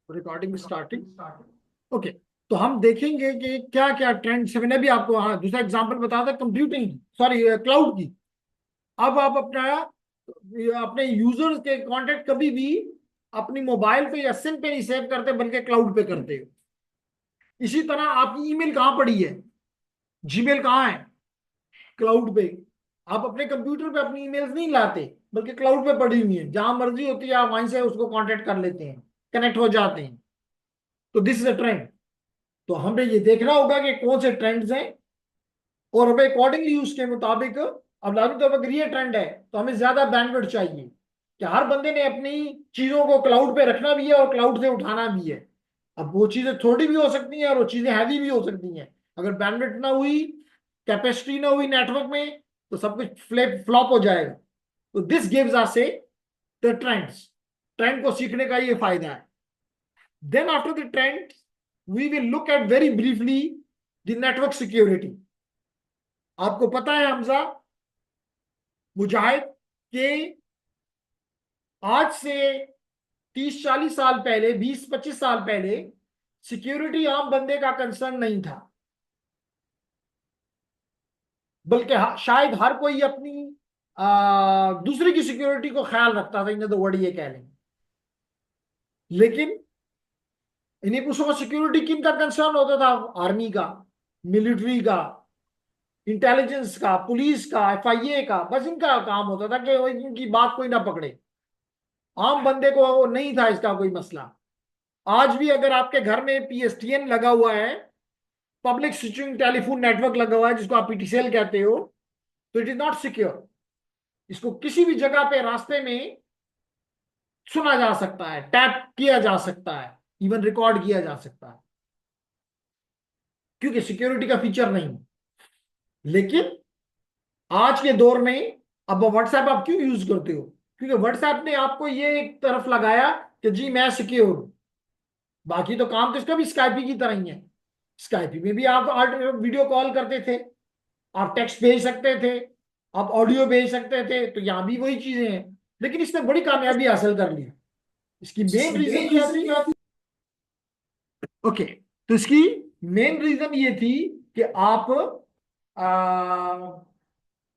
Recording starting. Okay. तो हम देखेंगे कि क्या क्या ट्रेंड्स है। मैंने भी आपको हाँ दूसरा एग्जांपल बताया था कंप्यूटिंग की, सॉरी क्लाउड की। अब आप अपना अपने यूजर्स के कांटेक्ट कभी भी अपनी मोबाइल पे या सिम पे नहीं सेव करते बल्कि क्लाउड पे करते हो। इसी तरह आपकी ईमेल कहाँ पड़ी है, जीमेल कहाँ है, क्लाउड पे। आप अपने कंप्यूटर पे अपनी ईमेल्स नहीं लाते बल्कि क्लाउड पे पड़ी हुई है, जहां मर्जी होती है आप वहीं से उसको कांटेक्ट कर लेते हैं, कनेक्ट हो जाते हैं। तो दिस इज अ ट्रेंड। तो हमें ये देखना होगा कि कौन से ट्रेंड्स हैं और हमें अकॉर्डिंगली उसके मुताबिक। अब लागू तो अगर ये ट्रेंड है तो हमें ज्यादा बैंडविड्थ चाहिए कि हर बंदे ने अपनी चीजों को क्लाउड पे रखना भी है और क्लाउड से उठाना भी है। अब वो चीजें थोड़ी भी हो सकती हैं और वो चीजें हैवी भी हो सकती हैं। अगर बैंडविड्थ ना हुई, कैपेसिटी ना हुई नेटवर्क में, तो सब कुछ फ्लिप फ्लॉप हो जाएगा। तो this gives us a the trends. Trend को सीखने का ये फायदा है। Then after the trend we will look at very briefly the network security. आपको पता है हमजा, मुजाहिद, कि आज से 30-40 साल पहले, 20-25 साल पहले सिक्योरिटी आम बंदे का कंसर्न नहीं था, बल्कि शायद हर कोई अपनी दूसरे की सिक्योरिटी को ख्याल रखता था, इन्हें तो वर्ड ये कह लें। लेकिन इन्हीं पुरुषों को सिक्योरिटी किन का कंसर्न होता था? आर्मी का, मिलिट्री का, इंटेलिजेंस का, पुलिस का, एफआईए का। बस इनका काम होता था कि इनकी बात कोई ना पकड़े। आम बंदे को नहीं था इसका कोई मसला। आज भी अगर आपके घर में पीएसटीएन लगा हुआ है, पब्लिक स्विचिंग टेलीफोन नेटवर्क लगा हुआ है, जिसको आप पीटीसीएल कहते हो, तो इट इज नॉट सिक्योर। इसको किसी भी जगह पे रास्ते में सुना जा सकता है, टैप किया जा सकता है, इवन रिकॉर्ड किया जा सकता है, क्योंकि सिक्योरिटी का फीचर नहीं है। लेकिन आज के दौर में अब व्हाट्सएप आप क्यों यूज करते हो? क्योंकि व्हाट्सएप ने आपको ये एक तरफ लगाया कि जी मैं सिक्योर हूं। बाकी तो काम तो इसका भी स्काइपी की तरह ही है। स्काइपी में भी आप वीडियो कॉल करते थे, आप टेक्स्ट भेज सकते थे, आप ऑडियो भेज सकते थे, तो यहां भी वही चीजें हैं। लेकिन इसने बड़ी कामयाबी हासिल कर ली। इसकी मेन रीजन क्या थी? ओके। तो इसकी मेन रीजन ये थी कि आप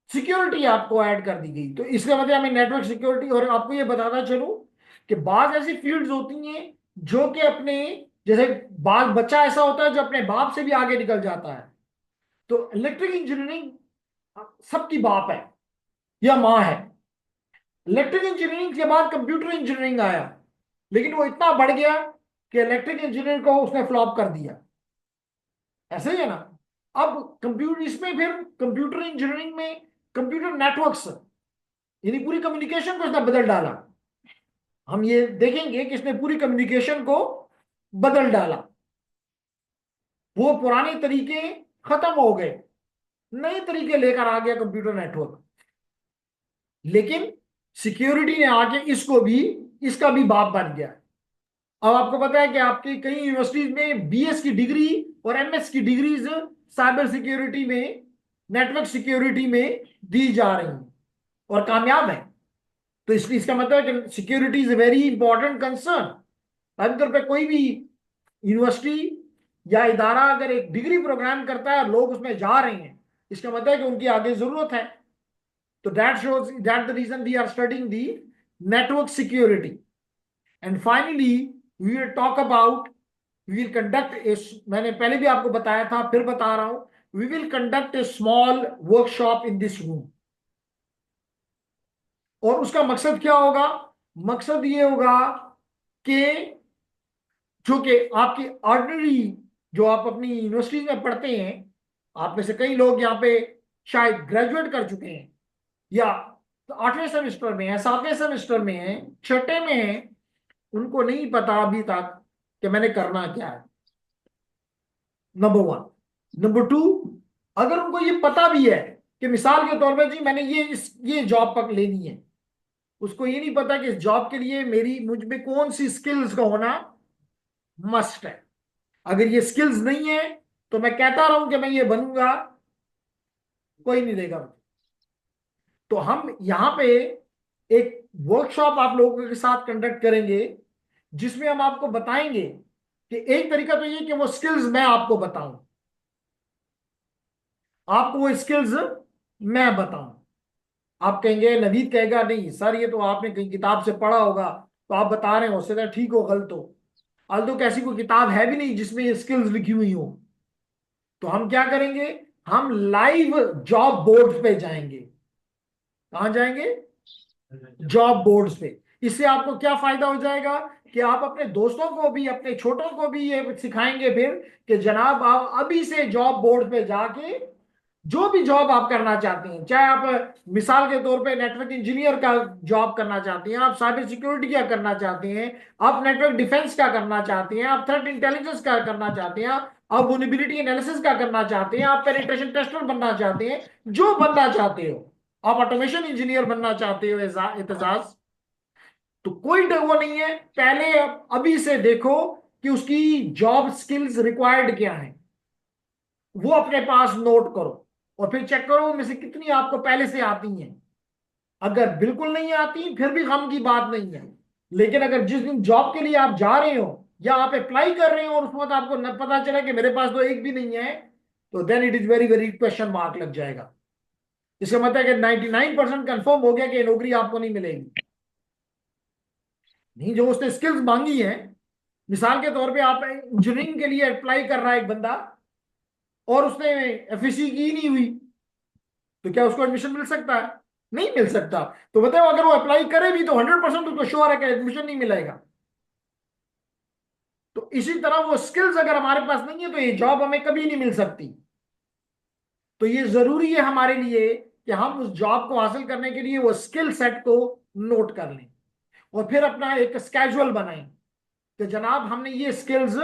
सिक्योरिटी आपको ऐड कर दी गई। तो इसका मतलब हमें नेटवर्क सिक्योरिटी। और आपको ये बताना चलूं कि बाज ऐसी फील्ड्स होती हैं जो कि अपने, जैसे बाल बच्चा ऐसा होता है जो अपने बाप से भी आगे निकल जाता है। तो इलेक्ट्रिक इंजीनियरिंग सबकी बाप है या माँ है। इलेक्ट्रिक इंजीनियरिंग के बाद कंप्यूटर इंजीनियरिंग आया, लेकिन वो इतना बढ़ गया कि इलेक्ट्रिक इंजीनियरिंग को उसने फ्लॉप कर दिया। ऐसे ही है ना। अब कंप्यूटर इसमें फिर कंप्यूटर इंजीनियरिंग में कंप्यूटर नेटवर्क्स, यानी पूरी कम्युनिकेशन को इसने बदल डाला। हम ये देखेंगे कि इसने पूरी कम्युनिकेशन को बदल डाला। वो पुराने तरीके खत्म हो गए, नए तरीके लेकर आ गया कंप्यूटर नेटवर्क। लेकिन सिक्योरिटी ने आके इसको भी, इसका भी बाप बन गया। अब आपको पता है कि आपकी कई यूनिवर्सिटीज में बीएस की डिग्री और एमएस की डिग्रीज साइबर सिक्योरिटी में, नेटवर्क सिक्योरिटी में दी जा रही हैं और कामयाब है। तो इसलिए इसका मतलब है कि security is a very important concern. आमतौर पर कोई भी यूनिवर्सिटी या इदारा अगर एक डिग्री प्रोग्राम करता है, लोग उसमें जा रहे हैं, इसका मतलब है कि उनकी आगे जरूरत है। तो that shows that the reason we are studying the network security. And finally we will talk about, we will conduct a, मैंने पहले भी आपको बताया था फिर बता रहा हूं, we will conduct a small workshop in this room. और उसका मकसद क्या होगा? मकसद ये होगा कि जो कि आपकी ऑर्डिनरी, जो आप अपनी यूनिवर्सिटी में पढ़ते हैं, आप में से कई लोग यहाँ पे शायद ग्रेजुएट कर चुके हैं, या 8वें सेमेस्टर में है, 7वें सेमेस्टर में है, छठे में है, उनको नहीं पता अभी तक कि मैंने करना क्या है। Number one. नंबर टू, अगर उनको ये पता भी है कि मिसाल के तौर पर जी मैंने ये जॉब पक लेनी है, उसको ये नहीं पता कि इस जॉब के लिए मेरी मुझ में कौन सी स्किल्स का होना मस्ट है। अगर ये स्किल्स नहीं है तो मैं कहता रहूं कि मैं ये बनूंगा, कोई नहीं देगा मुझे। तो हम यहाँ पे एक वर्कशॉप आप लोगों के साथ कंडक्ट करेंगे जिसमें हम आपको बताएंगे कि एक तरीका तो ये कि वो स्किल्स मैं आपको बताऊं, आपको वो स्किल्स मैं बताऊं। आप कहेंगे, नवीद कहेगा, नहीं सर ये तो आपने कहीं किताब से पढ़ा होगा, तो आप बता रहे हो, उससे तो ठीक हो गलत हो। तो कैसी कोई किताब है भी नहीं जिसमें ये स्किल्स लिखी हुई हो। तो हम क्या करेंगे, हम लाइव जॉब बोर्ड पे जाएंगे। कहां जाएंगे? जॉब बोर्ड्स पे। इससे आपको क्या फायदा हो जाएगा कि आप अपने दोस्तों को भी, अपने छोटों को भी ये सिखाएंगे फिर कि जनाब आप अभी से जॉब बोर्ड पे जाके जो भी जॉब आप करना चाहते हैं, चाहे आप मिसाल के तौर पे नेटवर्क इंजीनियर का जॉब करना चाहते हैं, आप साइबर सिक्योरिटी का करना चाहते हैं, आप नेटवर्क डिफेंस का करना चाहते हैं, आप थ्रेट इंटेलिजेंस का करना चाहते हैं, आप वल्नरेबिलिटी एनालिसिस का करना चाहते हैं, आप पेनिट्रेशन टेस्टर बनना चाहते हैं, जो बनना चाहते हो, आप ऑटोमेशन इंजीनियर बनना चाहते हो एतजाज, तो कोई डर वो नहीं है। पहले अभी से देखो कि उसकी जॉब स्किल्स रिक्वायर्ड क्या है, वो अपने पास नोट करो, और फिर चेक करो उनमें से कितनी आपको पहले से आती हैं। अगर बिल्कुल नहीं आती फिर भी गम की बात नहीं है, लेकिन अगर जिस दिन जॉब के लिए आप जा रहे हो या आप अप्लाई कर रहे हो और उस वक्त आपको न पता चला कि मेरे पास तो एक भी नहीं है, तो then it is very very question mark लग जाएगा। इसका मतलब है कि 99% कंफर्म हो गया कि ये नौकरी आपको नहीं मिलेगी। नहीं, जो उसने स्किल्स मांगी है, मिसाल के तौर पे आप इंजीनियरिंग के लिए अप्लाई कर रहा है एक बंदा, और उसने एफएससी की नहीं हुई, तो क्या उसको एडमिशन मिल सकता है? नहीं मिल सकता। तो बताओ, अगर वो अप्लाई करे भी तो 100% उसको श्योर है कि एडमिशन नहीं मिलेगा। तो इसी तरह वो स्किल्स अगर हमारे पास नहीं है तो ये जॉब हमें कभी नहीं मिल सकती। तो ये जरूरी है हमारे लिए कि हम उस जॉब को हासिल करने के लिए वो स्किल सेट को नोट कर लें, और फिर अपना एक स्केजुअल बनाएं कि जनाब हमने ये स्किल्स,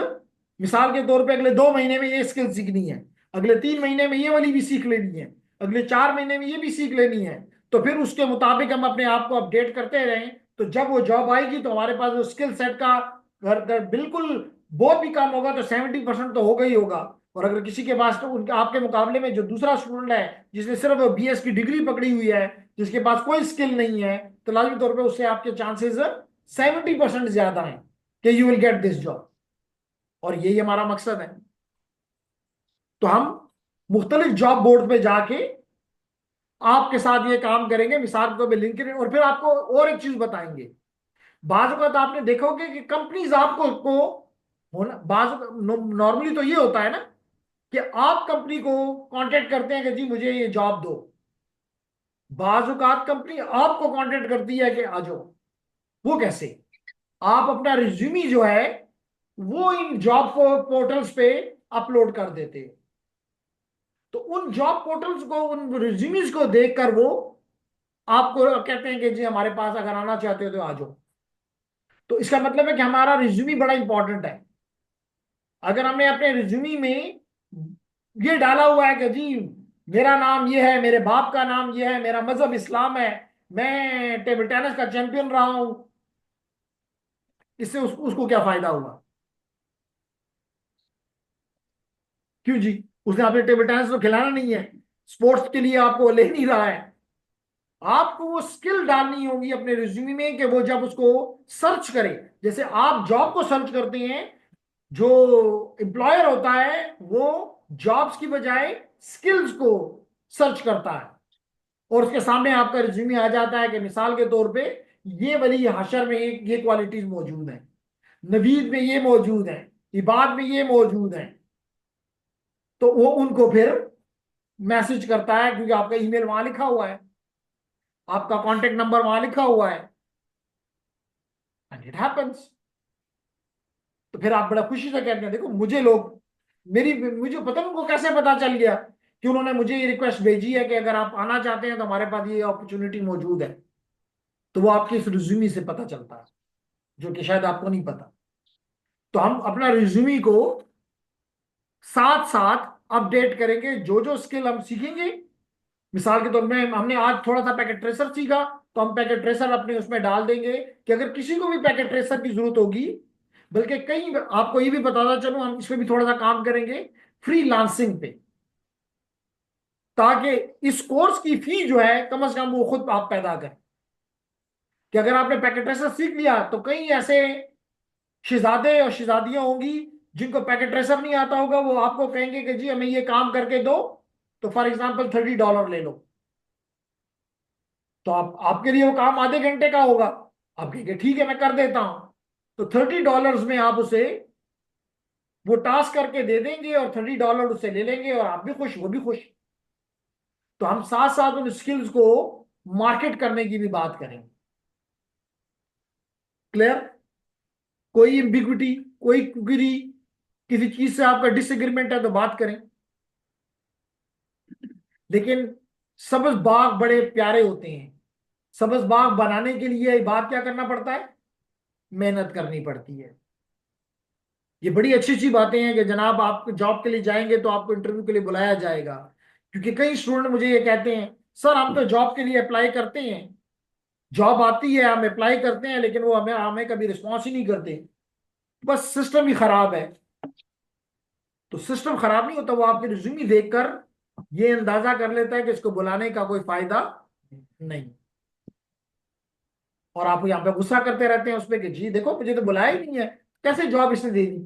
मिसाल के तौर पे अगले 2 महीने में ये स्किल सीखनी है, अगले 3 महीने में ये वाली भी सीख लेनी है, अगले 4 महीने में ये भी सीख लेनी है। तो फिर उसके मुताबिक हम अपने आप को अपडेट करते रहें, तो जब वो जॉब आएगी तो हमारे पास वो स्किल सेट का घर घर बिल्कुल, बहुत भी काम होगा तो 70% तो होगा ही होगा। और अगर किसी के पास, तो उनके आपके मुकाबले में जो दूसरा स्टूडेंट है जिसने सिर्फ बीएस की डिग्री पकड़ी हुई है, जिसके पास कोई स्किल नहीं है, तो लाजमी तौर पर उससे आपके चांसेस 70% ज्यादा हैं कि you will get this job. और यही हमारा मकसद है। तो हम मुख्तलिफ जॉब बोर्ड पे जाके आपके साथ ये काम करेंगे, मिसाल के तौर पे लिंक्डइन, और फिर आपको और एक चीज बताएंगे। बाज वक्त आपने देखोगे कि कंपनीज आपको को होना, बाज नॉर्मली तो ये होता है ना कि आप कंपनी को कांटेक्ट करते हैं कि जी मुझे ये जॉब दो। बाजुकात कंपनी आपको कांटेक्ट करती है कि आ जाओ। वो कैसे? आप अपना रिज्यूमी जो है वो इन जॉब पोर्टल्स पे अपलोड कर देते हो, तो उन जॉब पोर्टल्स को, उन रिज्यूमीज को देखकर वो आपको कहते हैं कि जी हमारे पास अगर आना चाहते हो तो आ जाओ। तो इसका मतलब है कि हमारा रिज्यूमी बड़ा इंपॉर्टेंट है। अगर हमने अपने रिज्यूमी में ये डाला हुआ है कि जी मेरा नाम ये है, मेरे बाप का नाम ये है, मेरा मजहब इस्लाम है, मैं टेबल टेनिस का चैंपियन रहा हूं, इससे उसको क्या फायदा हुआ? क्यों जी? उसने आपने टेबल टेनिस तो खिलाना नहीं है, स्पोर्ट्स के लिए आपको ले नहीं रहा है। आपको वो स्किल डालनी होगी अपने रिज्यूमे में कि वो जब उसको सर्च करे, जैसे आप जॉब को सर्च करते हैं, जो एम्प्लॉयर होता है वो जॉब्स की बजाय स्किल्स को सर्च करता है, और उसके सामने आपका रिज्यूमे आ जाता है कि मिसाल के तौर पे ये वाली हशर में ये क्वालिटीज मौजूद है, नवीद में ये मौजूद है, इबाद में ये मौजूद है। तो वो उनको फिर मैसेज करता है, क्योंकि आपका ईमेल वहां लिखा हुआ है, आपका कॉन्टेक्ट नंबर वहां लिखा हुआ है, एंड इट हैपेंस। तो फिर आप बड़ा खुशी से कहते हैं, देखो मुझे लोग, मुझे पता नहीं उनको कैसे पता चल गया कि उन्होंने मुझे ये रिक्वेस्ट भेजी है कि अगर आप आना चाहते हैं तो हमारे पास ये अपॉर्चुनिटी मौजूद है। तो वो आपके इस रिज्यूमी से पता चलता है, जो कि शायद आपको नहीं पता। तो हम अपना रिज्यूमी को साथ साथ अपडेट करेंगे, जो जो स्किल हम सीखेंगे। मिसाल के तौर में हमने आज थोड़ा सा पैकेट ट्रेसर सीखा, तो हम पैकेट ट्रेसर अपने उसमें डाल देंगे कि अगर किसी को भी पैकेट ट्रेसर की जरूरत होगी, बल्कि कई आपको ये भी बताना चलूं, हम इस पे भी थोड़ा सा काम करेंगे फ्री लांसिंग पे, ताकि इस कोर्स की फी जो है कम से कम वो खुद आप पैदा करें। कि अगर आपने पैकेट ट्रेसर सीख लिया तो कई ऐसे शहजादे और शहजादियां होंगी जिनको पैकेट ट्रेसर नहीं आता होगा, वो आपको कहेंगे कि जी हमें ये काम करके दो, तो फॉर एग्जांपल $30 ले लो। तो आपके लिए वो काम आधे घंटे का होगा, आप कहेंगे ठीक है मैं कर देता हूं। तो $30 में आप उसे वो टास्क करके दे देंगे और $30 उससे ले लेंगे, और आप भी खुश वो भी खुश। तो हम साथ साथ उन स्किल्स को मार्केट करने की भी बात करेंगे। क्लियर? कोई एम्बिग्विटी, कोई क्वेरी, किसी चीज से आपका डिसएग्रीमेंट है तो बात करें। लेकिन सब्ज बाग बड़े प्यारे होते हैं। सब्ज बाग बनाने के लिए बात क्या करना पड़ता है? मेहनत करनी पड़ती है। ये बड़ी अच्छी अच्छी बातें हैं कि जनाब आप जॉब के लिए जाएंगे तो आपको इंटरव्यू के लिए बुलाया जाएगा। क्योंकि कई स्टूडेंट मुझे ये कहते हैं, सर हम तो जॉब के लिए अप्लाई करते हैं, जॉब आती है हम अप्लाई करते हैं, लेकिन वो हमें हमें कभी रिस्पॉन्स ही नहीं करते, बस सिस्टम ही खराब है। तो सिस्टम खराब नहीं होता, वो आपके रिज्यूमे देखकर ये अंदाजा कर लेता है कि इसको बुलाने का कोई फायदा नहीं। और आप यहाँ पे गुस्सा करते रहते हैं उस पर कि जी देखो मुझे तो बुलाया ही नहीं है, कैसे जॉब इसने दे दी।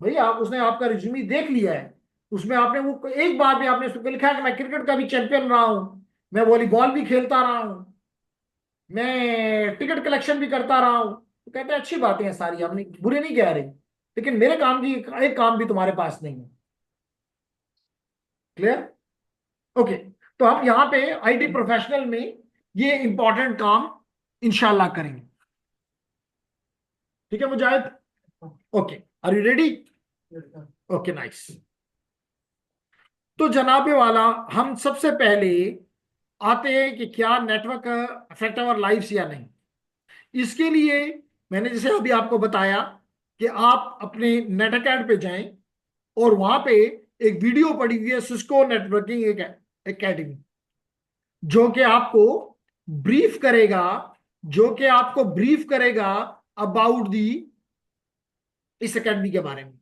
भाई आप उसने आपका रिज्यूमे देख लिया है, उसमें आपने वो एक बार भी आपने उसको लिखा है कि मैं क्रिकेट का भी चैंपियन रहा हूं, मैं वॉलीबॉल भी खेलता रहा हूं, मैं टिकट कलेक्शन भी करता रहा हूं, तो कहते हैं अच्छी बातें हैं सारी, हमने बुरे नहीं कह रहे, लेकिन मेरे काम की एक काम भी तुम्हारे पास नहीं है। क्लियर? ओके। तो हम यहाँ पे आईटी प्रोफेशनल में ये इंपॉर्टेंट काम इंशाल्लाह करेंगे। ठीक है Mujahid? Okay, are you ready? Okay nice. तो जनाबे वाला, हम सबसे पहले आते हैं कि क्या नेटवर्क अफेक्ट आवर लाइफ्स या नहीं। इसके लिए मैंने जैसे अभी आपको बताया कि आप अपने नेट अकेडमी पे जाएं और वहां पे एक वीडियो पड़ी हुई है सिस्को नेटवर्किंग एकेडमी, जो कि आपको ब्रीफ करेगा, जो कि आपको ब्रीफ करेगा अबाउट दी इस एकेडमी के बारे में।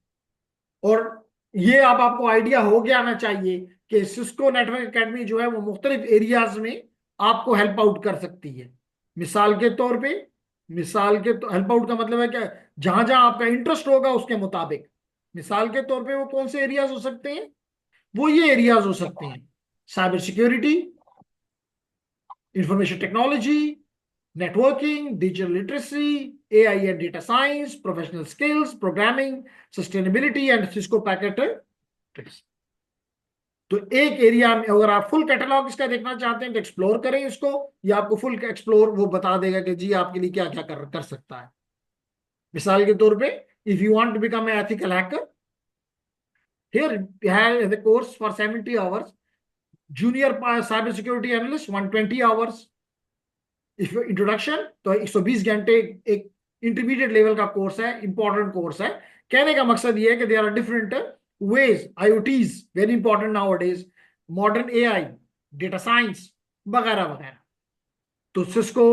और ये अब आपको आइडिया हो गया आना चाहिए कि सिस्को नेटवर्क एकेडमी जो है वो मुख्तलिफ एरियाज में आपको हेल्प आउट कर सकती है। मिसाल के तौर पे, मिसाल के तो हेल्प आउट का मतलब है क्या, जहां जहां आपका इंटरेस्ट होगा उसके मुताबिक। मिसाल के तौर पे वो कौन से एरियाज हो सकते हैं? वो ये एरियाज हो सकते हैं: cyber security, information technology, networking, digital literacy, AI and data science, professional skills, programming, sustainability and Cisco packet tricks। तो एक एरिया में अगर आप फुल कैटलॉग इसका देखना चाहते हैं तो एक्सप्लोर करें इसको, या आपको फुल एक्सप्लोर वो बता देगा कि जी आपके लिए क्या क्या कर सकता है। मिसाल के तौर पे, if you want to become a ethical hacker, here we have the course for 70 hours, junior cyber security analyst 120 hours, introduction तो 120 घंटे एक इंटरमीडिएट लेवल का कोर्स है, इंपॉर्टेंट कोर्स है। कहने का मकसद ये है कि there are different ways, IoTs very important nowadays, modern AI, data science वगैरह वगैरह। तो सिस्को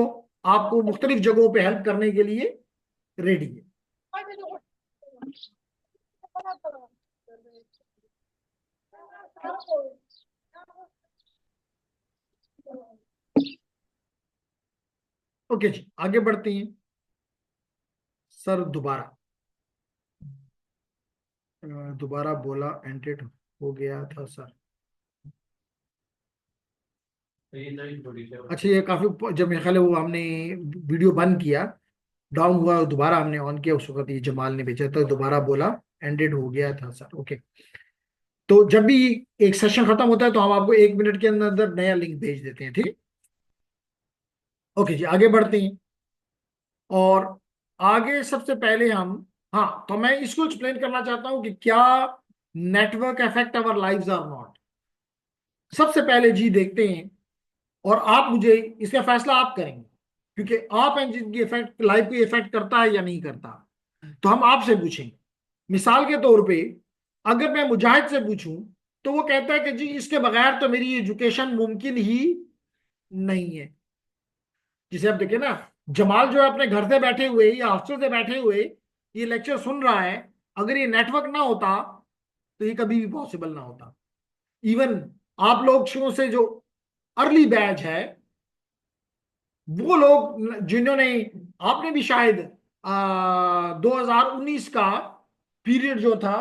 आपको मुख्तलिफ जगहों पे हेल्प करने के लिए रेडी है। ओके जी, आगे बढ़ते हैं। सर दोबारा दोबारा बोला एंटेड हो गया था सर। अच्छा ये काफी, जब मेरे ख्याल है वो हमने वीडियो बंद किया, डाउन हुआ, दोबारा हमने ऑन किया, उस वक्त ये जमाल ने भेजा था, दोबारा बोला एंडेड हो गया था सर। ओके। तो जब भी एक सेशन खत्म होता है तो हम आपको 1 मिनट के अंदर अंदर नया लिंक भेज देते हैं, ठीक है? ओके जी, आगे बढ़ते हैं। और आगे सबसे पहले हम, हाँ तो मैं इसको एक्सप्लेन करना चाहता हूं कि क्या network affect our lives or not. सबसे पहले जी देखते हैं, और आप मुझे इसका फैसला आप करेंगे, क्योंकि आप हैं जिनकी इफेक्ट लाइफ को इफेक्ट करता है या नहीं करता। तो हम आपसे पूछेंगे। मिसाल के तौर पे अगर मैं मुजाहिद से पूछूं तो वो कहता है कि जी इसके बगैर तो मेरी एजुकेशन मुमकिन ही नहीं है। जिसे आप देखिए ना, जमाल जो है अपने घर से बैठे हुए या हॉस्टल से बैठे हुए ये लेक्चर सुन रहा है, अगर ये नेटवर्क ना होता तो ये कभी भी पॉसिबल ना होता। इवन आप लोग शुरू से जो अर्ली बैच है, वो लोग जिन्होंने, आपने भी शायद 2019 का पीरियड जो था,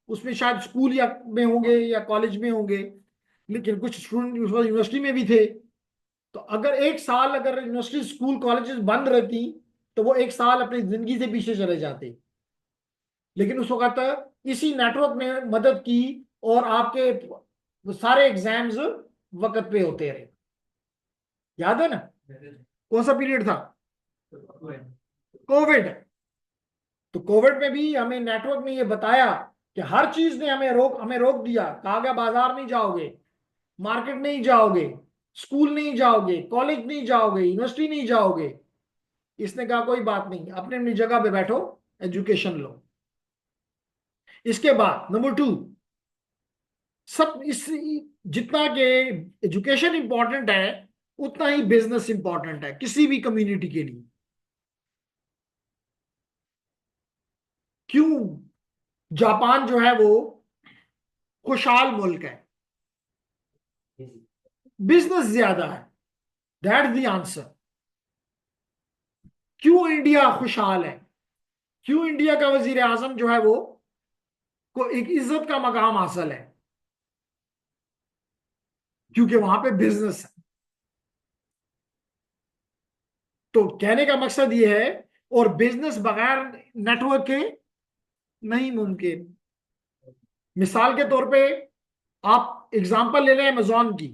उसमें शायद स्कूल या में होंगे या कॉलेज में होंगे, लेकिन कुछ स्टूडेंट उस वक्त यूनिवर्सिटी में भी थे। तो अगर एक साल अगर यूनिवर्सिटी स्कूल कॉलेजेस बंद रहती, तो वो एक साल अपनी जिंदगी से पीछे चले जाते। लेकिन उस वक्त इसी नेटवर्क ने मदद की, और आपके वो सारे एग्जाम्स वक्त पे होते रहे। याद है ना? कौन सा पीरियड था? कोविड। तो कोविड में भी हमें नेटवर्क ने ये बताया कि हर चीज ने हमें रोक दिया। कहा गया बाजार नहीं जाओगे, मार्केट नहीं जाओगे, स्कूल नहीं जाओगे, कॉलेज नहीं जाओगे, यूनिवर्सिटी नहीं जाओगे। इसने कहा कोई बात नहीं, अपने अपनी जगह पे बैठो, एजुकेशन लो। इसके बाद नंबर 2, सब इस जितना के एजुकेशन इंपॉर्टेंट है, उतना ही बिजनेस इंपॉर्टेंट है किसी भी कम्युनिटी के लिए। क्यों? जापान जो है वो खुशहाल मुल्क है, बिजनेस ज्यादा है। That's the answer. क्यों इंडिया खुशहाल है? क्यों इंडिया का वजीर आजम जो है वो को एक इज्जत का मकाम हासिल है? क्योंकि वहां पे बिजनेस है। तो कहने का मकसद ये है, और बिजनेस बगैर नेटवर्क के नहीं मुमकिन। मिसाल के तौर पे आप एग्जांपल ले लें अमेजोन की।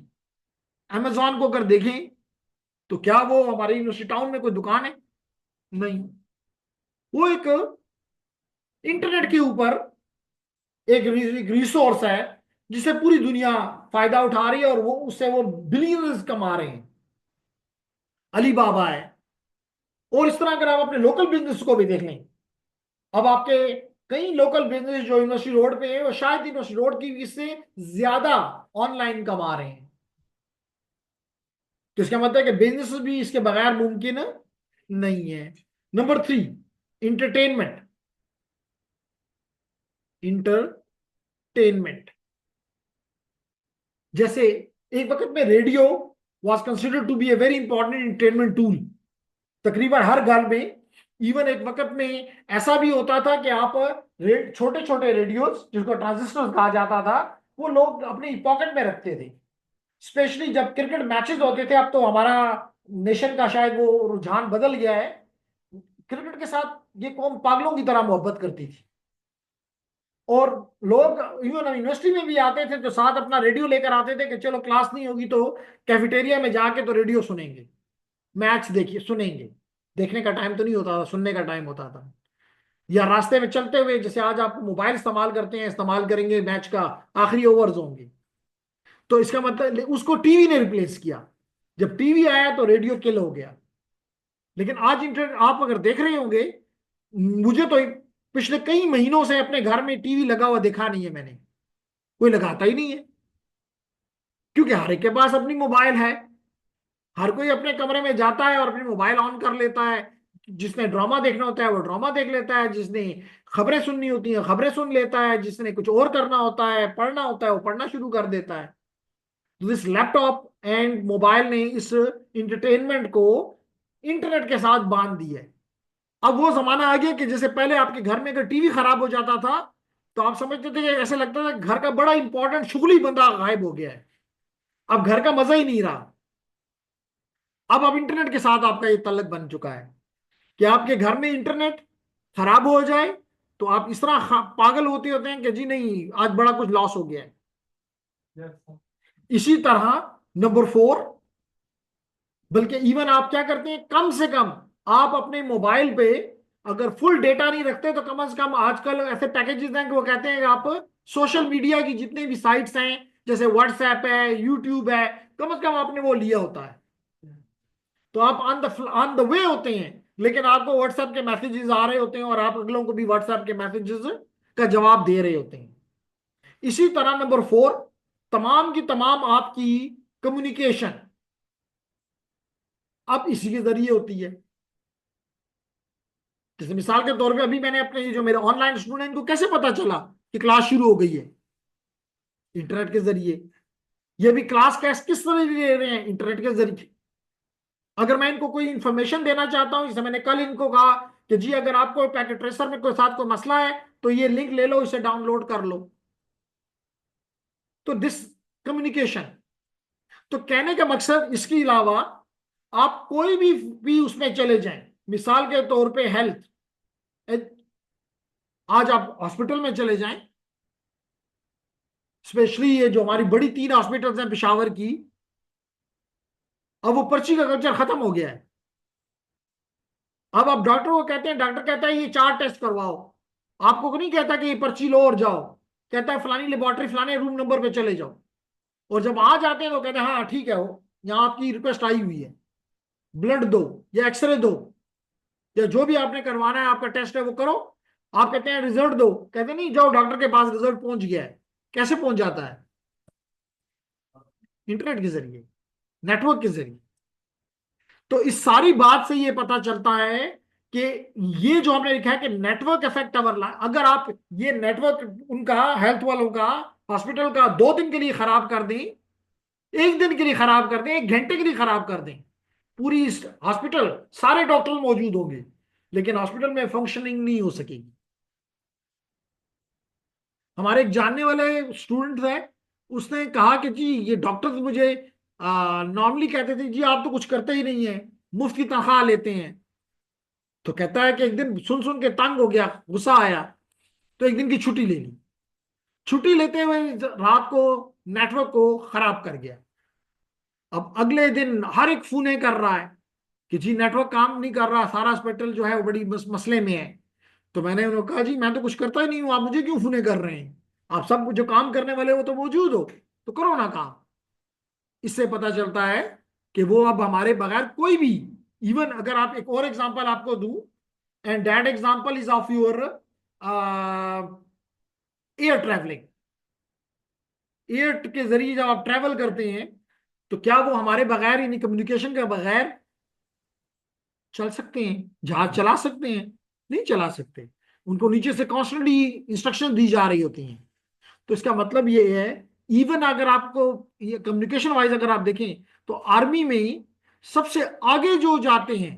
अमेजोन को अगर देखें, तो क्या वो हमारे यूनिवर्सिटी टाउन में कोई दुकान है? नहीं। वो एक इंटरनेट के ऊपर एक रिसोर्स है, जिसे पूरी दुनिया फायदा उठा रही है, और वो उससे वो बिलियंस कमा रहे हैं। अलीबाबा है। और इस तरह अगर आप अपने लोकल बिजनेस को भी देख लें, अब आपके कई लोकल बिजनेस जो यूनिवर्सिटी रोड पे है, वो शायद यूनिवर्सिटी रोड की से ज्यादा ऑनलाइन कमा रहे हैं। तो इसका मतलब है कि बिजनेस भी इसके बगैर मुमकिन नहीं है। Number 3, entertainment. इंटरटेनमेंट जैसे एक वक्त में radio was considered to be a very important entertainment tool. तकरीबन हर घर में, इवन एक वक्त में ऐसा भी होता था कि आप छोटे छोटे रेडियोस जिसको ट्रांजिस्टर कहा जाता था, वो लोग अपनी पॉकेट में रखते थे। स्पेशली जब क्रिकेट मैचेस होते थे। अब तो हमारा नेशन का शायद वो रुझान बदल गया है। क्रिकेट के साथ ये कौम पागलों की तरह मोहब्बत करती थी, और लोग इवन यूनिवर्सिटी में भी आते थे तो साथ अपना रेडियो लेकर आते थे कि चलो क्लास नहीं होगी तो कैफेटेरिया में जाके तो रेडियो सुनेंगे, मैच देखिए सुनेंगे। देखने का टाइम तो नहीं होता था, सुनने का टाइम होता था। या रास्ते में चलते हुए, जैसे आज आप मोबाइल इस्तेमाल करते हैं, इस्तेमाल करेंगे, मैच का आखिरी ओवर्स होंगे, तो इसका मतलब उसको टीवी ने रिप्लेस किया। जब टीवी आया तो रेडियो किल हो गया। लेकिन आज इंटरनेट आप अगर देख रहे होंगे, मुझे तो पिछले कई महीनों से अपने घर में टीवी लगा हुआ देखा नहीं है मैंने। कोई लगाता ही नहीं है, क्योंकि हर एक के पास अपनी मोबाइल है। हर कोई अपने कमरे में जाता है और अपनी मोबाइल ऑन कर लेता है। जिसने ड्रामा देखना होता है वो ड्रामा देख लेता है, जिसने खबरें सुननी होती हैं खबरें सुन लेता है, जिसने कुछ और करना होता है, पढ़ना होता है, वो पढ़ना शुरू कर देता है। तो दिस लैपटॉप एंड मोबाइल ने इस इंटरटेनमेंट को इंटरनेट के साथ बांध दिया है। अब वो जमाना आ गया कि जैसे पहले आपके घर में अगर टीवी खराब हो जाता था, तो आप समझते थे कि ऐसे लगता था घर का बड़ा इंपॉर्टेंट शुगली बंदा गायब हो गया है। अब घर का मजा ही नहीं रहा। अब इंटरनेट के साथ आपका ये तल्लक बन चुका है कि आपके घर में इंटरनेट खराब हो जाए तो आप इस तरह पागल होते हैं कि जी नहीं, आज बड़ा कुछ लॉस हो गया है। इसी तरह नंबर 4, बल्कि इवन आप क्या करते हैं, कम से कम आप अपने मोबाइल पे अगर फुल डेटा नहीं रखते तो कम से कम आजकल ऐसे पैकेजेस हैं कि वो कहते हैं कि आप सोशल मीडिया की जितनी भी साइट्स हैं, जैसे व्हाट्सएप है, यूट्यूब है, कम से कम आपने वो लिया होता है। तो आप ऑन द वे होते हैं, लेकिन आपको व्हाट्सएप के मैसेजेस आ रहे होते हैं, और आप अगलों को भी व्हाट्सएप के मैसेजेस का जवाब दे रहे होते हैं। इसी तरह नंबर 4, तमाम की तमाम आपकी कम्युनिकेशन अब इसी के जरिए होती है। जैसे मिसाल के तौर पे अभी मैंने अपने जो मेरे ऑनलाइन स्टूडेंट को कैसे पता चला कि क्लास शुरू हो गई है? इंटरनेट के जरिए। ये भी क्लास कैसे किस तरह ले रहे हैं? इंटरनेट के जरिए। अगर मैं इनको कोई इंफॉर्मेशन देना चाहता हूं, जैसे मैंने कल इनको कहा कि जी अगर आपको पैकेट ट्रेसर में कोई साथ कोई मसला है तो ये लिंक ले लो, इसे डाउनलोड कर लो। तो दिस कम्युनिकेशन। तो कहने का मकसद इसके अलावा आप कोई भी उसमें चले जाएं, मिसाल के तौर पे हेल्थ, आज आप हॉस्पिटल में चले जाएं, स्पेशली ये जो हमारी बड़ी 3 हॉस्पिटल्स हैं पेशावर की, अब वो पर्ची का कल्चर खत्म हो गया है। अब आप डॉक्टर को कहते हैं, डॉक्टर कहता है ये 4 टेस्ट करवाओ, आपको नहीं कहता कि ये पर्ची लो और जाओ, कहता है फलानी लेबोरेटरी फलाने रूम नंबर पे चले जाओ। और जब आ जाते हैं तो कहते हैं हाँ ठीक है, हो यहाँ आपकी रिक्वेस्ट आई हुई है, ब्लड दो या एक्सरे दो या जो भी आपने करवाना है, आपका टेस्ट है वो करो। आप कहते हैं रिजल्ट दो, कहते नहीं जाओ डॉक्टर के पास, रिजल्ट पहुंच गया है। कैसे पहुंच जाता है? इंटरनेट के जरिए, नेटवर्क के जरिए। तो इस सारी बात से ये पता चलता है कि ये जो हमने लिखा है कि नेटवर्क इफेक्ट अवर लाइफ, अगर आप ये नेटवर्क उनका हेल्थ वालों का, हॉस्पिटल का 2 दिन के लिए खराब कर दें, 1 दिन के लिए खराब कर दें, 1 घंटे के लिए खराब कर दें, पूरी हॉस्पिटल सारे डॉक्टर मौजूद होंगे लेकिन हॉस्पिटल में फंक्शनिंग नहीं हो सकेगी। हमारे एक जानने वाले स्टूडेंट थे, उसने कहा कि जी ये डॉक्टर्स मुझे नॉर्मली कहते थे जी आप तो कुछ करते ही नहीं है, मुफ्त की तनख्वाह लेते हैं। तो कहता है कि एक दिन सुन सुन के तंग हो गया, गुस्सा आया, तो 1 दिन की छुट्टी ले ली। छुट्टी लेते हुए रात को नेटवर्क को खराब कर गया। अब अगले दिन हर एक फोन कर रहा है कि जी नेटवर्क काम नहीं कर रहा, सारा हॉस्पिटल जो है वो बड़ी मसले में है। तो मैंने उन्होंने कहा जी मैं तो कुछ करता ही नहीं हूं, आप मुझे क्यों फोन कर रहे हैं? आप सब जो काम करने वाले हो तो मौजूद हो, तो करो ना काम। इससे पता चलता है कि वो अब हमारे बगैर कोई भी, इवन अगर आप एक और एग्जांपल आपको दूं, and that example is of your air travelling. Air के जरिए जब आप ट्रैवल करते हैं तो क्या वो हमारे बगैर, यानी कम्युनिकेशन के बगैर चल सकते हैं? जहाज चला सकते हैं? नहीं चला सकते। उनको नीचे से कॉन्स्टेंटली इंस्ट्रक्शन दी जा रही होती हैं। तो इसका मतलब ये है, इवन अगर आपको ये कम्युनिकेशन वाइज अगर आप देखें तो आर्मी में ही सबसे आगे जो जाते हैं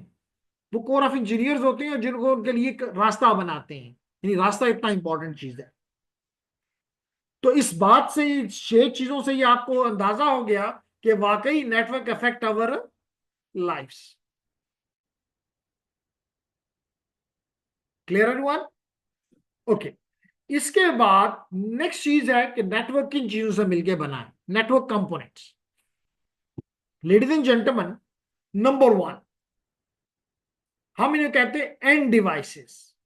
वो कोर ऑफ इंजीनियर्स होते हैं, जिनको उनके लिए एक रास्ता बनाते हैं। यानी रास्ता इतना इंपॉर्टेंट चीज है। तो इस बात से, 6 चीजों से ये आपको अंदाजा हो गया कि वाकई network affect our lifes. Clear everyone? Okay. इसके बाद नेक्स्ट चीज है कि नेटवर्क किन चीजों से मिलकर बना है, network components. Ladies and gentleman, number 1 हम इन्हें कहते हैं end devices.